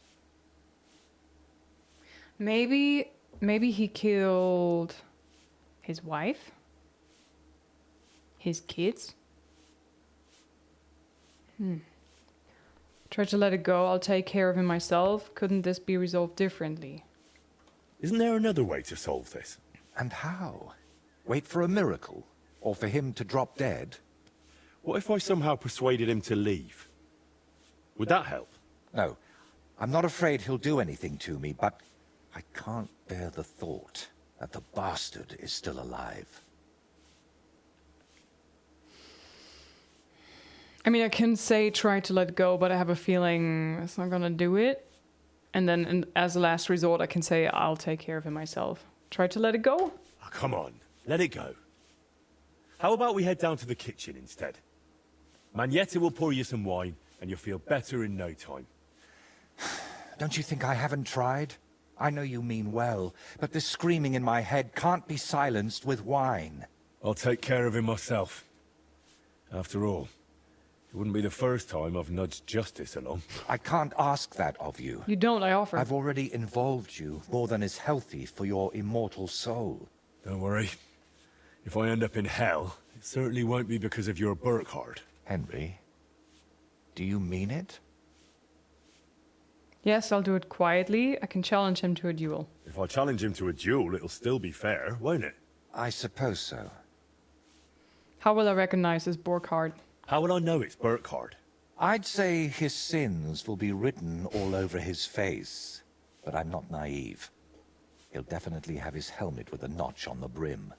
Maybe he killed his wife? His kids? Try to let it go. I'll take care of him myself. Couldn't this be resolved differently? Isn't there another way to solve this? And how? Wait for a miracle? Or for him to drop dead? What if I somehow persuaded him to leave? Would that help? No. I'm not afraid he'll do anything to me, but I can't bear the thought that the bastard is still alive. I mean, I can say try to let go, but I have a feeling it's not gonna do it. And then as a last resort, I can say I'll take care of him myself. Try to let it go? Oh, come on, let it go. How about we head down to the kitchen instead? Magnetta will pour you some wine, and you'll feel better in no time. Don't you think I haven't tried? I know you mean well, but this screaming in my head can't be silenced with wine. I'll take care of him myself. After all, it wouldn't be the first time I've nudged justice along. I can't ask that of you. You don't, I offer. I've already involved you more than is healthy for your immortal soul. Don't worry. If I end up in hell, it certainly won't be because of your Burkhard. Henry, do you mean it? Yes, I'll do it quietly. I can challenge him to a duel. If I challenge him to a duel, it'll still be fair, won't it? I suppose so. How will I recognize this Burkhard? How will I know it's Burkhard? I'd say his sins will be written all over his face, but I'm not naive. He'll definitely have his helmet with a notch on the brim.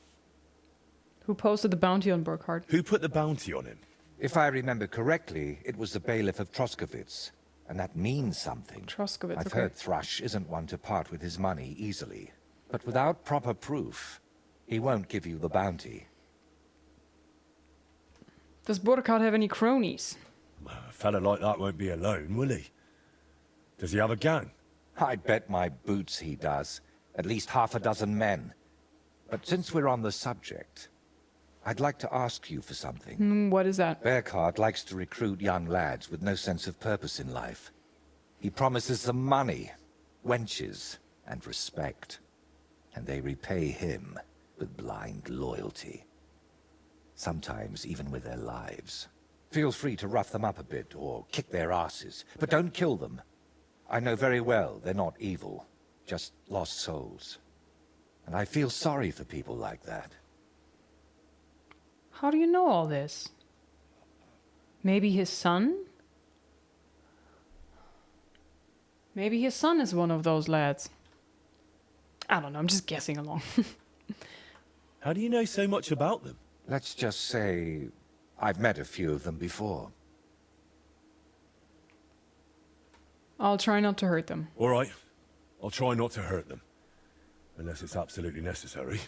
Who posted the bounty on Burkhard? Who put the bounty on him? If I remember correctly, it was the bailiff of Troskowitz, and that means something. Troskowitz, I've okay. heard Thrush isn't one to part with his money easily, but without proper proof, he won't give you the bounty. Does Burkhard have any cronies? A fella like that won't be alone, will he? Does he have a gang? I bet my boots he does. At least half a dozen men. But since we're on the subject, I'd like to ask you for something. What is that? Burkhard likes to recruit young lads with no sense of purpose in life. He promises them money, wenches, and respect. And they repay him with blind loyalty. Sometimes even with their lives. Feel free to rough them up a bit or kick their asses, but don't kill them. I know very well they're not evil, just lost souls. And I feel sorry for people like that. How do you know all this? Maybe his son? Maybe his son is one of those lads. I don't know, I'm just guessing along. How do you know so much about them? Let's just say I've met a few of them before. I'll try not to hurt them. All right. I'll try not to hurt them. Unless it's absolutely necessary.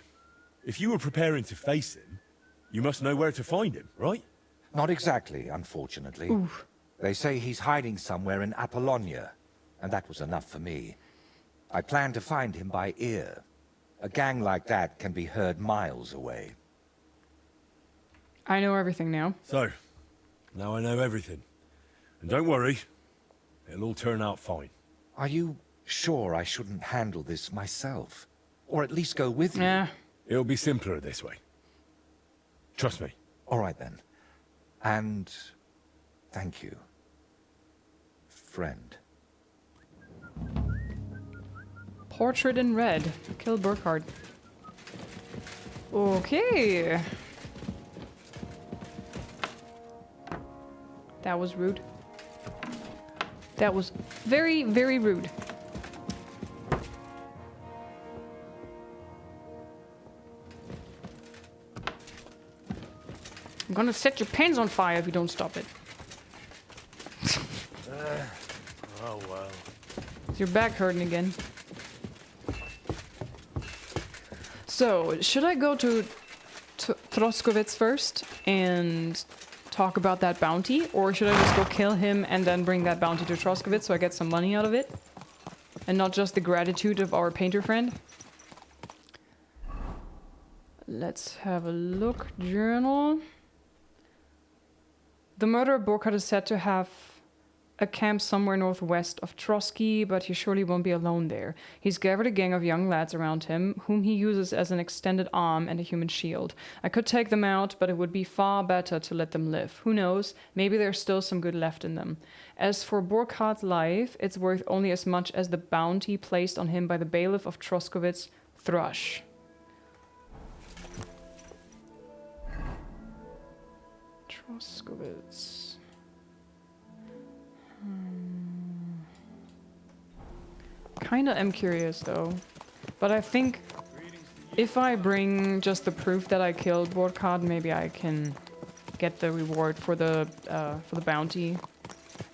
If you were preparing to face him, you must know where to find him, right? Not exactly, unfortunately. Oof. They say he's hiding somewhere in Apollonia, and that was enough for me. I plan to find him by ear. A gang like that can be heard miles away. I know everything now. So, now I know everything. And don't worry, it'll all turn out fine. Are you sure I shouldn't handle this myself? Or at least go with you? Yeah. It'll be simpler this way. Trust me. All right then. And thank you, friend. Portrait in red. Kill Burkhardt. Okay. That was rude. That was very, very rude. I'm gonna set your pants on fire if you don't stop it. Oh well. Is your back hurting again? So, should I go to Troskovitz first and talk about that bounty? Or should I just go kill him and then bring that bounty to Troskovitz so I get some money out of it? And not just the gratitude of our painter friend? Let's have a look. Journal. The murderer Burkhardt is said to have a camp somewhere northwest of Trotsky, but he surely won't be alone there. He's gathered a gang of young lads around him, whom he uses as an extended arm and a human shield. I could take them out, but it would be far better to let them live. Who knows? Maybe there's still some good left in them. As for Burkhardt's life, it's worth only as much as the bounty placed on him by the bailiff of Troskovitz, Thrush. Troskovitz. Kinda am curious though, but I think if I bring just the proof that I killed Burkhardt, maybe I can get the reward for the bounty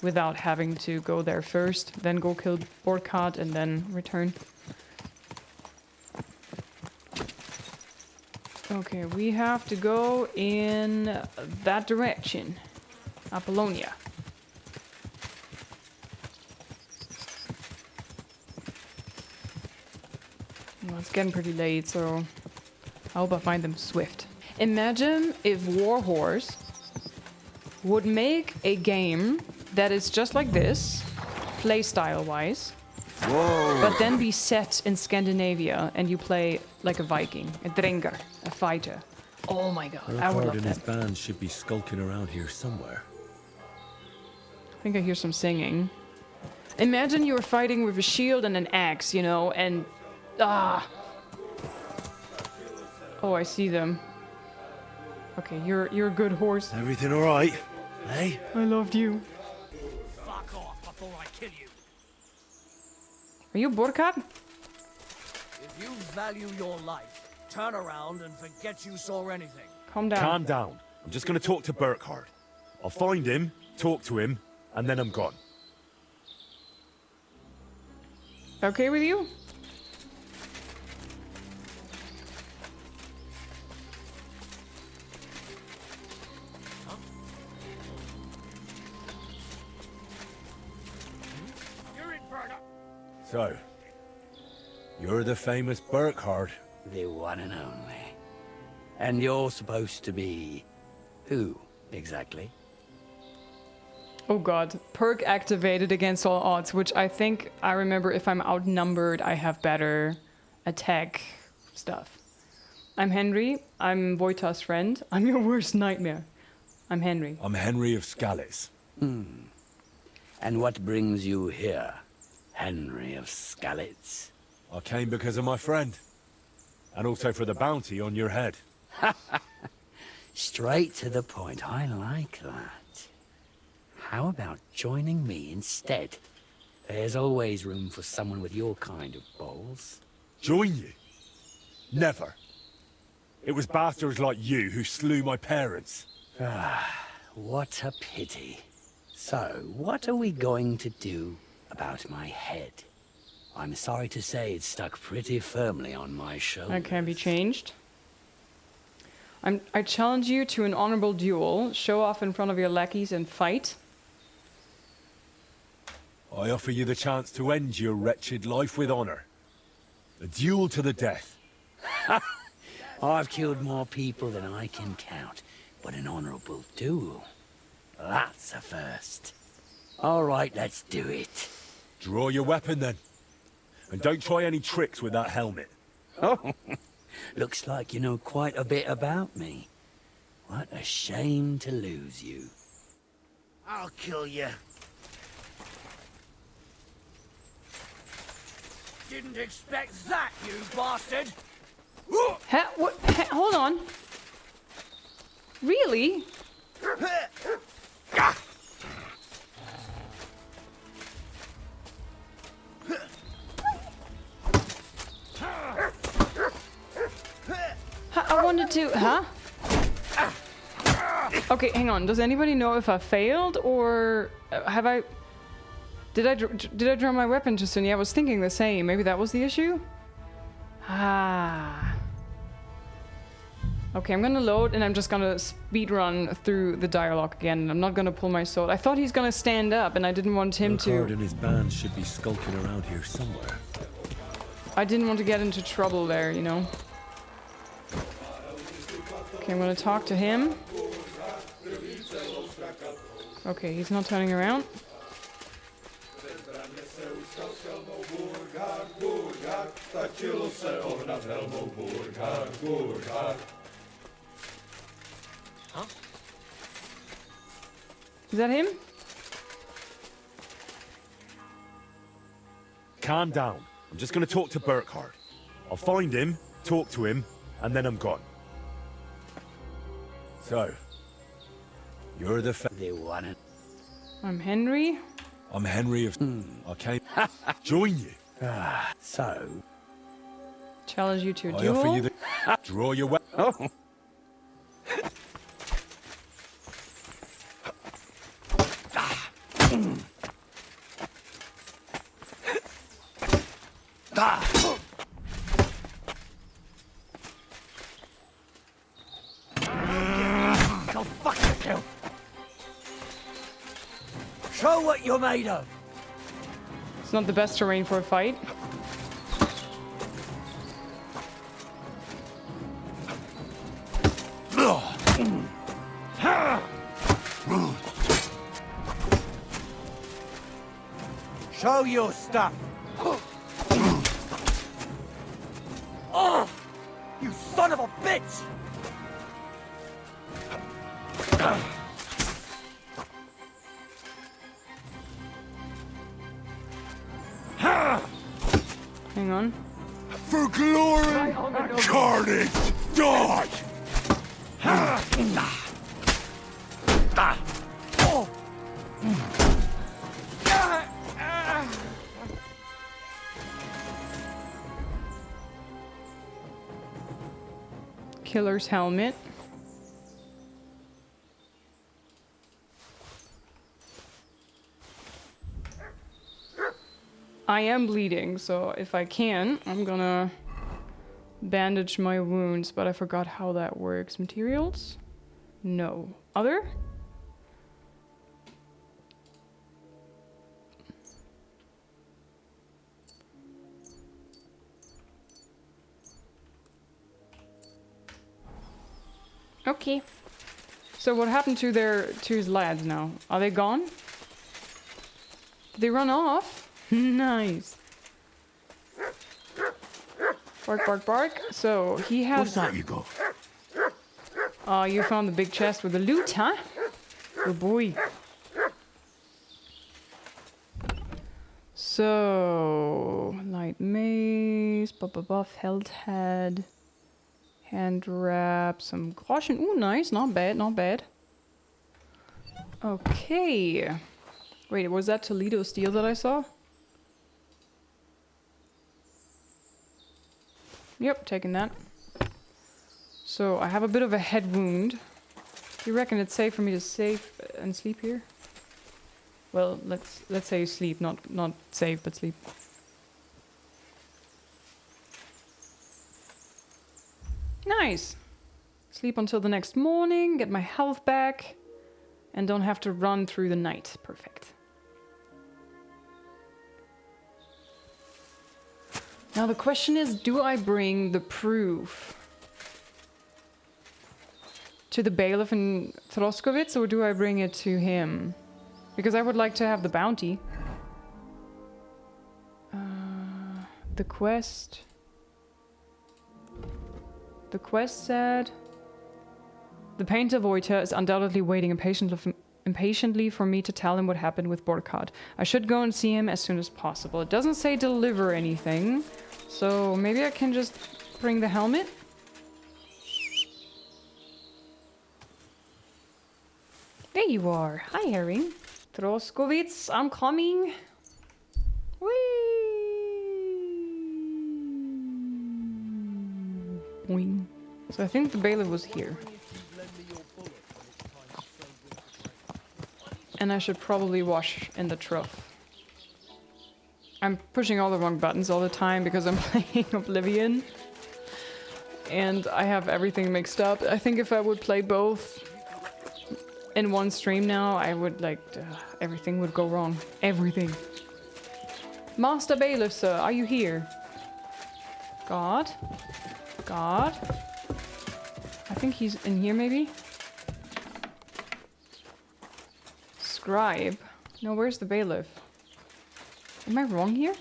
without having to go there first, then go kill Burkhardt and then return. Okay, we have to go in that direction, Apollonia. Well, it's getting pretty late, so I hope I find them swift. Imagine if Warhorse would make a game that is just like this, playstyle-wise, but then be set in Scandinavia, and you play like a Viking, a Drengar, a fighter. Oh my god, I would love and that. his band should be skulking around here somewhere. I think I hear some singing. Imagine you were fighting with a shield and an axe, you know, and... Ah! Oh, I see them. Okay, you're a good horse. Everything all right? Hey? I loved you. Fuck off before I kill you. Are you Burkhardt? If you value your life, turn around and forget you saw anything. Calm down. Calm down. I'm just gonna talk to Burkhardt. I'll find him, talk to him, and then I'm gone. Okay with you? So, you're the famous Burkhardt. The one and only. And you're supposed to be... who, exactly? Oh god. Perk activated against all odds, which I think I remember if I'm outnumbered, I have better attack stuff. I'm Henry. I'm Wojta's friend. I'm your worst nightmare. I'm Henry. I'm Henry of Skalitz. And what brings you here? Henry of Skalitz. I came because of my friend. And also for the bounty on your head. Straight to the point. I like that. How about joining me instead? There's always room for someone with your kind of balls. Join you? Never. It was bastards like you who slew my parents. What a pity. So, what are we going to do about my head? I'm sorry to say it's stuck pretty firmly on my shoulder. That can be changed. I challenge you to an honorable duel. Show off in front of your lackeys and fight. I offer you the chance to end your wretched life with honor. A duel to the death. I've killed more people than I can count, but an honorable duel, that's a first. All right, let's do it. Draw your weapon then. And don't try any tricks with that helmet. Oh, looks like you know quite a bit about me. What a shame to lose you. I'll kill you. Didn't expect that, you bastard! What? Hold on. Really? I wanted to... Huh? Okay, hang on. Does anybody know if I failed or have I... Did I draw my weapon too soon? Yeah, I was thinking the same. Maybe that was the issue? Ah. Okay, I'm gonna load and I'm just gonna speed run through the dialogue again. I'm not gonna pull my sword. I thought he's gonna stand up and I didn't want him to... Lockhart and his band should be skulking around here somewhere. I didn't want to get into trouble there, you know. Okay, I'm gonna talk to him. Okay, he's not turning around. Huh? Is that him? Calm down. I'm just gonna talk to Burkhard. I'll find him, talk to him, and then I'm gone. So, you're the They want it. I'm Henry. I'm Henry of... I came... Join you. So, Challenge you to a I duel. offer you the... Draw your weapon. oh. Go fuck yourself! Show what you're made of! It's not the best terrain for a fight. Show your stuff! Oh! You son of a bitch! Hang on. For glory! Carnage! Die! Killer's helmet. I am bleeding, so if I can, I'm gonna bandage my wounds, but I forgot how that works. Materials? No. Other? Okay. So what happened to his lads now? Are they gone? Did they run off? Nice. Bark, bark, bark. So he has... What's that you got? You found the big chest with the loot, huh? Good boy. So, light mace, buff, held head, hand wrap, some caution. Ooh, nice, not bad, not bad. Okay. Wait, was that Toledo steel that I saw? Yep, taking that. So, I have a bit of a head wound. Do you reckon it's safe for me to save and sleep here? Well, let's say sleep, not save, but sleep. Nice. Sleep until the next morning, get my health back, and don't have to run through the night. Perfect. Now the question is, do I bring the proof to the bailiff in Throskowitz, or do I bring it to him? Because I would like to have the bounty. The quest. The quest said... The Painter Voiter is undoubtedly waiting impatiently for me to tell him what happened with Burkhard. I should go and see him as soon as possible. It doesn't say deliver anything, so maybe I can just bring the helmet? There you are. Hi, Herring. Throskowitz, I'm coming. Whee! Boing. So I think the bailiff was here. And I should probably wash in the trough. I'm pushing all the wrong buttons all the time because I'm playing Oblivion. And I have everything mixed up. I think if I would play both in one stream now, I would everything would go wrong. Everything. Master Bailiff, sir, are you here? God? God? I think he's in here, maybe? Scribe? No, where's the bailiff? Am I wrong here?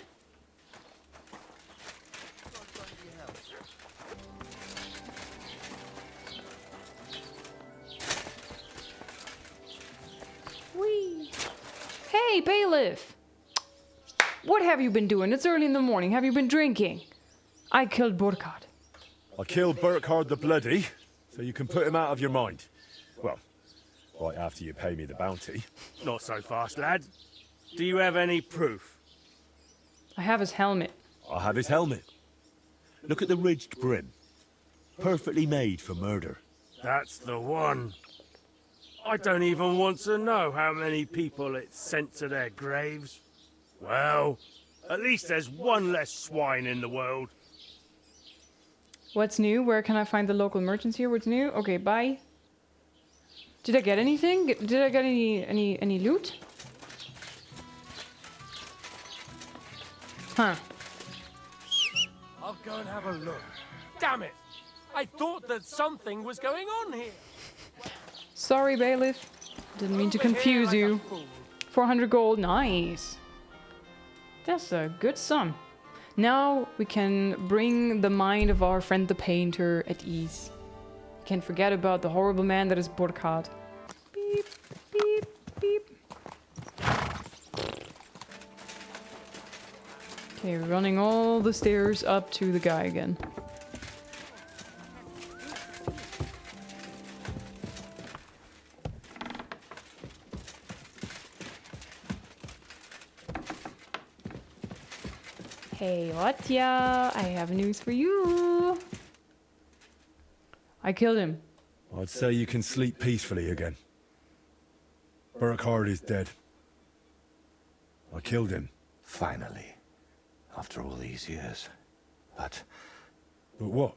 Whee! Hey, bailiff! What have you been doing? It's early in the morning. Have you been drinking? I killed Burkhard. I killed Burkhard the Bloody, so you can put him out of your mind. Well, right after you pay me the bounty. Not so fast, lad. Do you have any proof? I have his helmet. I have his helmet. Look at the ridged brim. Perfectly made for murder. That's the one. I don't even want to know how many people it's sent to their graves. Well, at least there's one less swine in the world. What's new? Where can I find the local merchants here? What's new? Okay, bye. Did I get anything? Did I get any loot? Huh. I'll go and have a look. Damn it! I thought that something was going on here. Sorry, bailiff. Didn't mean to confuse you. 400 gold, nice. That's a good sum. Now we can bring the mind of our friend the painter at ease. We can forget about the horrible man that is Burkhard. Beep, beep, beep. Okay, we're running all the stairs up to the guy again. Hey, Otja, I have news for you. I killed him. I'd say you can sleep peacefully again. Burkhard is dead. I killed him. Finally. After all these years. But what?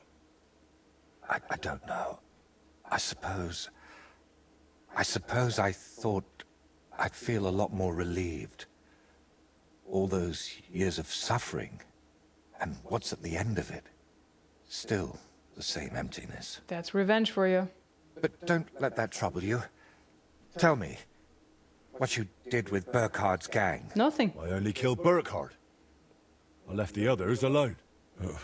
I don't know. I suppose I thought I'd feel a lot more relieved. All those years of suffering, and what's at the end of it? Still the same emptiness. That's revenge for you. But don't let that trouble you. Tell me, what you did with Burkhard's gang. Nothing. I only killed Burkhard. I left the others alone. Ugh.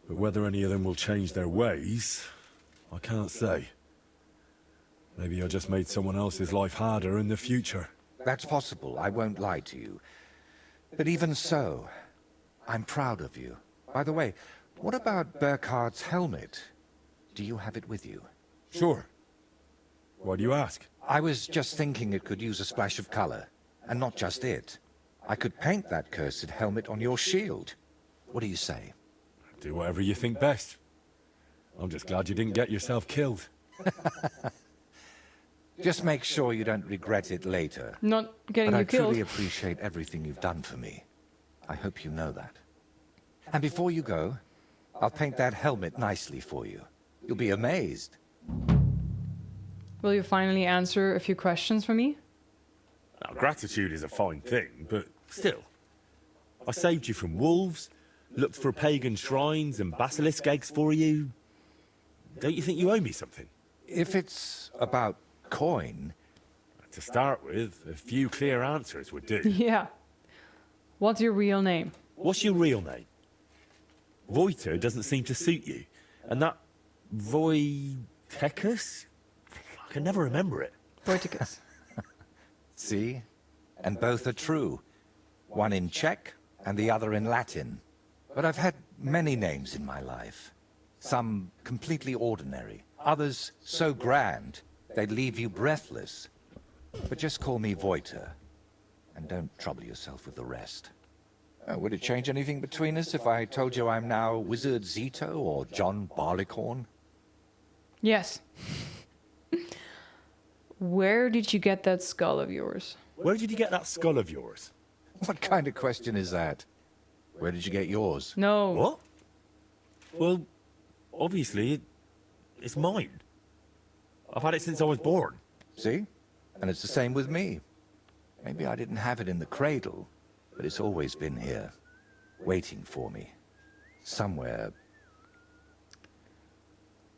But whether any of them will change their ways, I can't say. Maybe I just made someone else's life harder in the future. That's possible, I won't lie to you. But even so, I'm proud of you. By the way, what about Burkhard's helmet? Do you have it with you? Sure. Why do you ask? I was just thinking it could use a splash of color. And not just it. I could paint that cursed helmet on your shield. What do you say? Do whatever you think best. I'm just glad you didn't get yourself killed. Just make sure you don't regret it later. Not getting But you I killed. truly appreciate everything you've done for me. I hope you know that. And before you go, I'll paint that helmet nicely for you. You'll be amazed. Will you finally answer a few questions for me? Now, gratitude is a fine thing, but still. I saved you from wolves, looked for pagan shrines and basilisk eggs for you. Don't you think you owe me something? If it's about coin... To start with, a few clear answers would do. Yeah. What's your real name? What's your real name? Voiter doesn't seem to suit you. And that Voitekis? I can never remember it. Voitekis. See? And both are true. One in Czech and the other in Latin. But I've had many names in my life. Some completely ordinary. Others so grand, they'd leave you breathless. But just call me Voiter. And don't trouble yourself with the rest. Would it change anything between us if I told you I'm now Wizard Zito or John Barleycorn? Yes. Where did you get that skull of yours? Where did you get that skull of yours? What kind of question is that? Where did you get yours? No. What? Well, obviously, it's mine. I've had it since I was born. See? And it's the same with me. Maybe I didn't have it in the cradle, but it's always been here, waiting for me. Somewhere.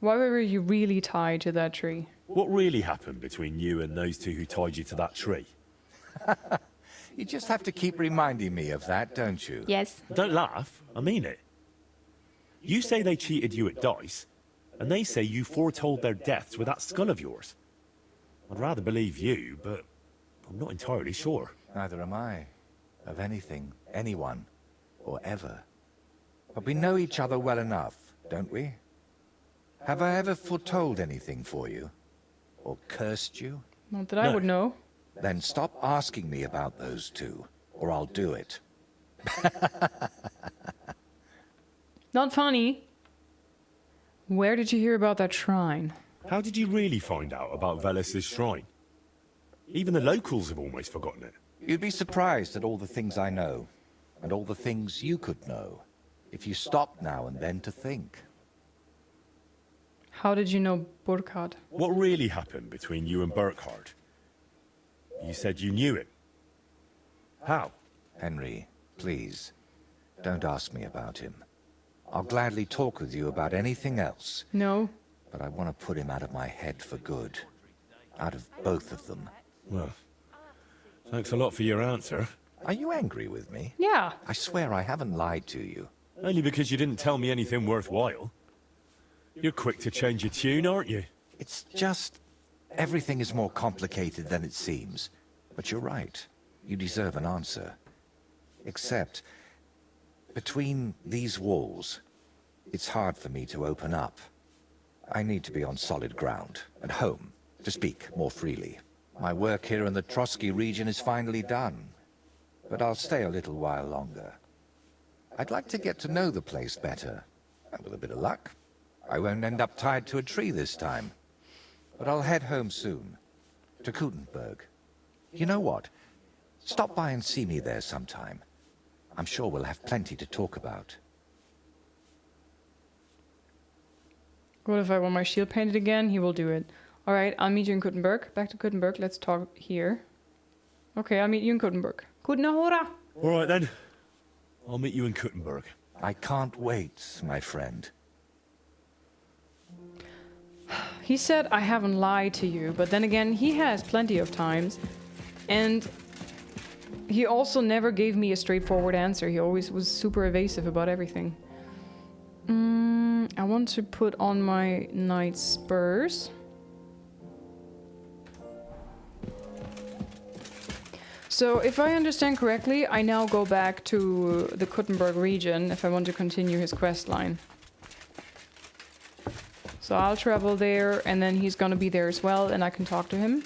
Why were you really tied to that tree? What really happened between you and those two who tied you to that tree? You just have to keep reminding me of that, don't you? Yes. Don't laugh. I mean it. You say they cheated you at dice, and they say you foretold their deaths with that skull of yours. I'd rather believe you, but I'm not entirely sure. Neither am I. Of anything, anyone, or ever. But we know each other well enough, don't we? Have I ever foretold anything for you? Or cursed you? Not that I would know. Then stop asking me about those two, or I'll do it. Not funny. Where did you hear about that shrine? How did you really find out about Velis's shrine? Even the locals have almost forgotten it. You'd be surprised at all the things I know, and all the things you could know, if you stopped now and then to think. How did you know Burkhard? What really happened between you and Burkhard? You said you knew him. How? Henry, please, don't ask me about him. I'll gladly talk with you about anything else. No. But I want to put him out of my head for good. Out of both of them. Well, thanks a lot for your answer. Are you angry with me? Yeah. I swear I haven't lied to you. Only because you didn't tell me anything worthwhile. You're quick to change your tune, aren't you? It's just... everything is more complicated than it seems. But you're right. You deserve an answer. Except... between these walls, it's hard for me to open up. I need to be on solid ground, at home, to speak more freely. My work here in the Trotsky region is finally done, but I'll stay a little while longer. I'd like to get to know the place better, and with a bit of luck, I won't end up tied to a tree this time. But I'll head home soon, to Kutenberg. You know what? Stop by and see me there sometime. I'm sure we'll have plenty to talk about. What if I want my shield painted again? He will do it. Alright, I'll meet you in Kutenberg. Back to Kutenberg. Let's talk here. Okay, I'll meet you in Kutenberg. Guten Hora! Alright then. I'll meet you in Kutenberg. I can't wait, my friend. He said I haven't lied to you, but then again, he has plenty of times. And he also never gave me a straightforward answer. He always was super evasive about everything. I want to put on my knight spurs. So, if I understand correctly, I now go back to the Kuttenberg region if I want to continue his quest line. So I'll travel there, and then he's gonna be there as well, and I can talk to him.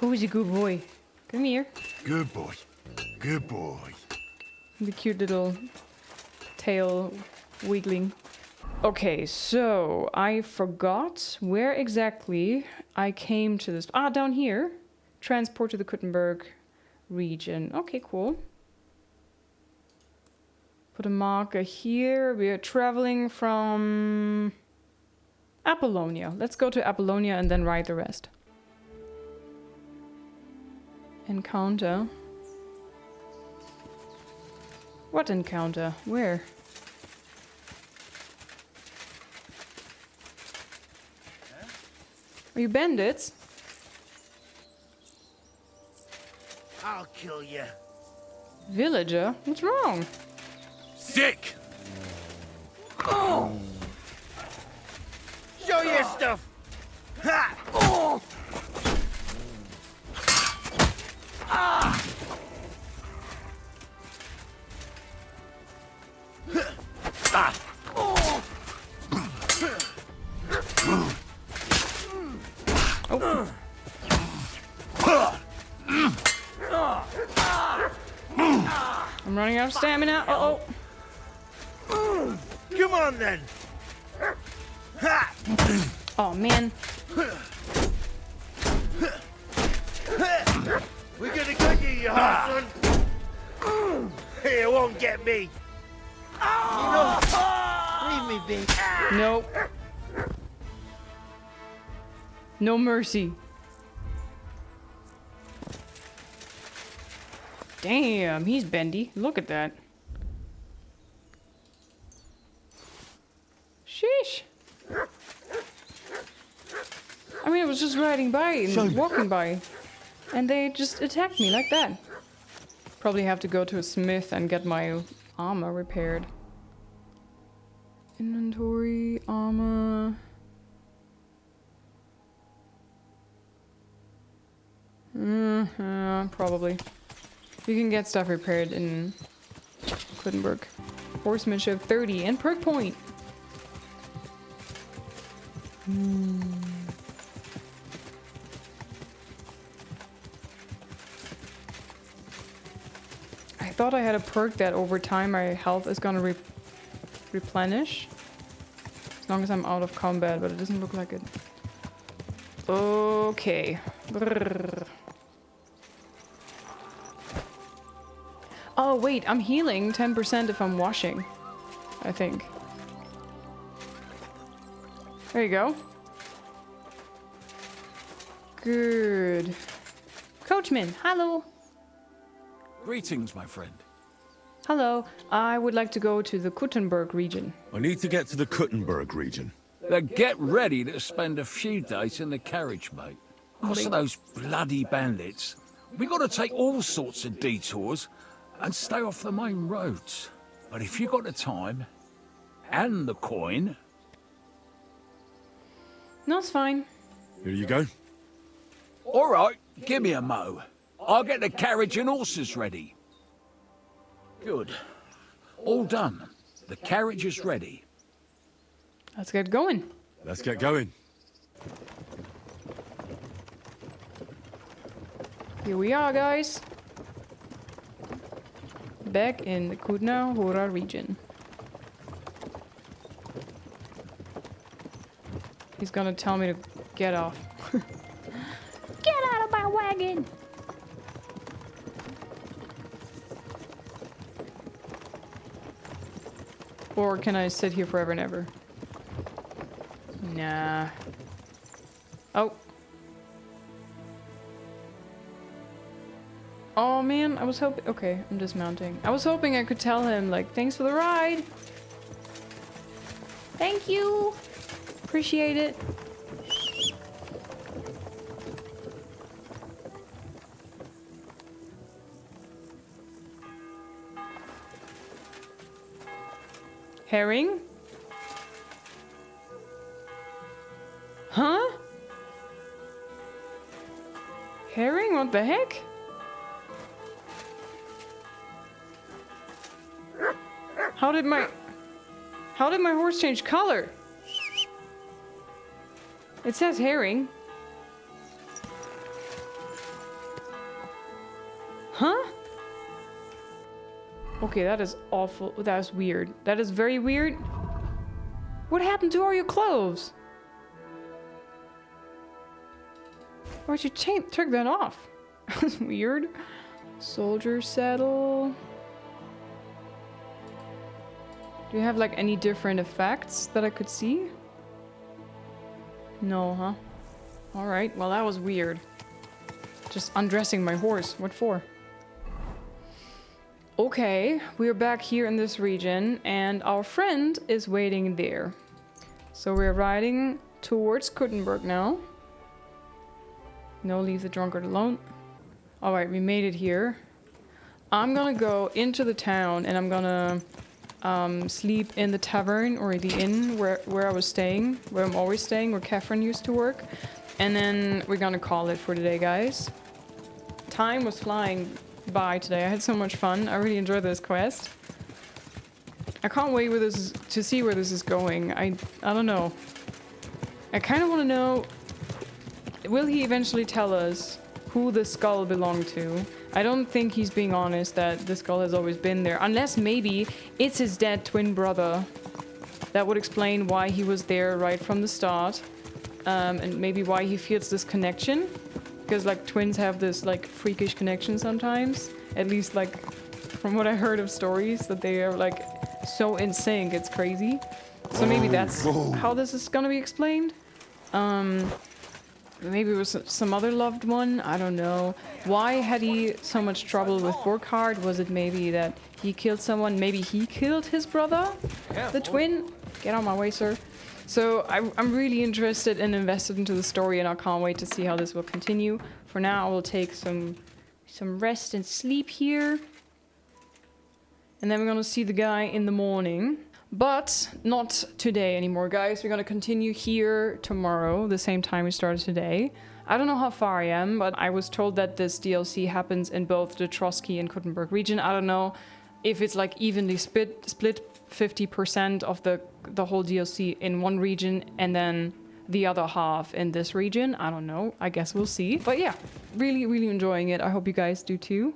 Who is a good boy? Come here. Good boy. Good boy. The cute little tail wiggling. Okay, so I forgot where exactly I came to this. Ah, down here. Transport to the Kuttenberg region. Okay, cool. Put a marker here. We are traveling from Apollonia. Let's go to Apollonia and then write the rest. Encounter. What encounter? Where? Are you bandits? I'll kill you. Villager? What's wrong? Sick! Oh! Show your stuff! Ha! Oh! Ah! Ah! Oh! Oh. I'm running out of stamina. Uh-oh. Come on then. Ha! Oh man. We're gonna get you, you hard son. It won't get me. Leave me be. Nope. No mercy. Damn, he's bendy. Look at that. Sheesh. I mean, I was just riding by and walking by, and they just attacked me like that. Probably have to go to a smith and get my armor repaired. Inventory, armor. Probably. You can get stuff repaired in Kuttenberg. Horsemanship 30 and perk point. I thought I had a perk that over time my health is gonna replenish. As long as I'm out of combat, but it doesn't look like it. Okay. Brrr. Oh wait, I'm healing 10% if I'm washing, I think. There you go. Good. Coachman, hello. Greetings, my friend. Hello. I would like to go to the Kuttenberg region. I need to get to the Kuttenberg region. Then get ready to spend a few days in the carriage, mate. Because of those bloody bandits, we got to take all sorts of detours and stay off the main roads. But if you got the time and the coin... No, it's fine. Here you go. All right, give me a mo. I'll get the carriage and horses ready. Good. All done. The carriage is ready. Let's get going. Let's get going. Here we are, guys. Back in the Kutna-Hora region. He's gonna tell me to get off. Get out of my wagon! Or can I sit here forever and ever? Nah. Oh. Oh man, I was hoping... Okay, I'm dismounting. I was hoping I could tell him, like, thanks for the ride. Thank you. Appreciate it. Herring? Huh? What the heck? How did my horse change color? It says herring. Huh? Okay, that is awful. That is weird. That is very weird. What happened to all your clothes? Why'd you take that off? That's weird. Soldier saddle. Do you have like any different effects that I could see? No, huh? Alright, well that was weird. Just undressing my horse. What for? Okay, we're back here in this region and our friend is waiting there. So we're riding towards Kuttenberg now. No, leave the drunkard alone. Alright, we made it here. I'm gonna go into the town and I'm gonna sleep in the tavern or the inn where I was staying, where I'm always staying, where Catherine used to work. And then we're gonna call it for today, guys. Time was flying by today. I had so much fun. I really enjoyed this quest. I can't wait to see where this is going. I don't know. I kind of want to know, will he eventually tell us who the skull belonged to? I don't think he's being honest that the skull has always been there. Unless maybe it's his dead twin brother. That would explain why he was there right from the start. And maybe why he feels this connection. Because like twins have this like freakish connection sometimes. At least like from what I heard of stories, that they are like so in sync, it's crazy. So maybe that's how this is gonna be explained. Maybe it was some other loved one, I don't know. Why had he so much trouble with Burkhard? Was it maybe that he killed someone? Maybe he killed his brother? The twin? Get out of my way, sir. So I'm really interested and invested into the story, and I can't wait to see how this will continue. For now, I will take some rest and sleep here. And then we're gonna see the guy in the morning. But not today anymore, guys. We're gonna continue here tomorrow, the same time we started today. I don't know how far I am, but I was told that this DLC happens in both the Trotsky and Kuttenberg region. I don't know if it's like evenly split 50% of the whole DLC in one region and then the other half in this region. I don't know. I guess we'll see. But yeah, really, really enjoying it. I hope you guys do too.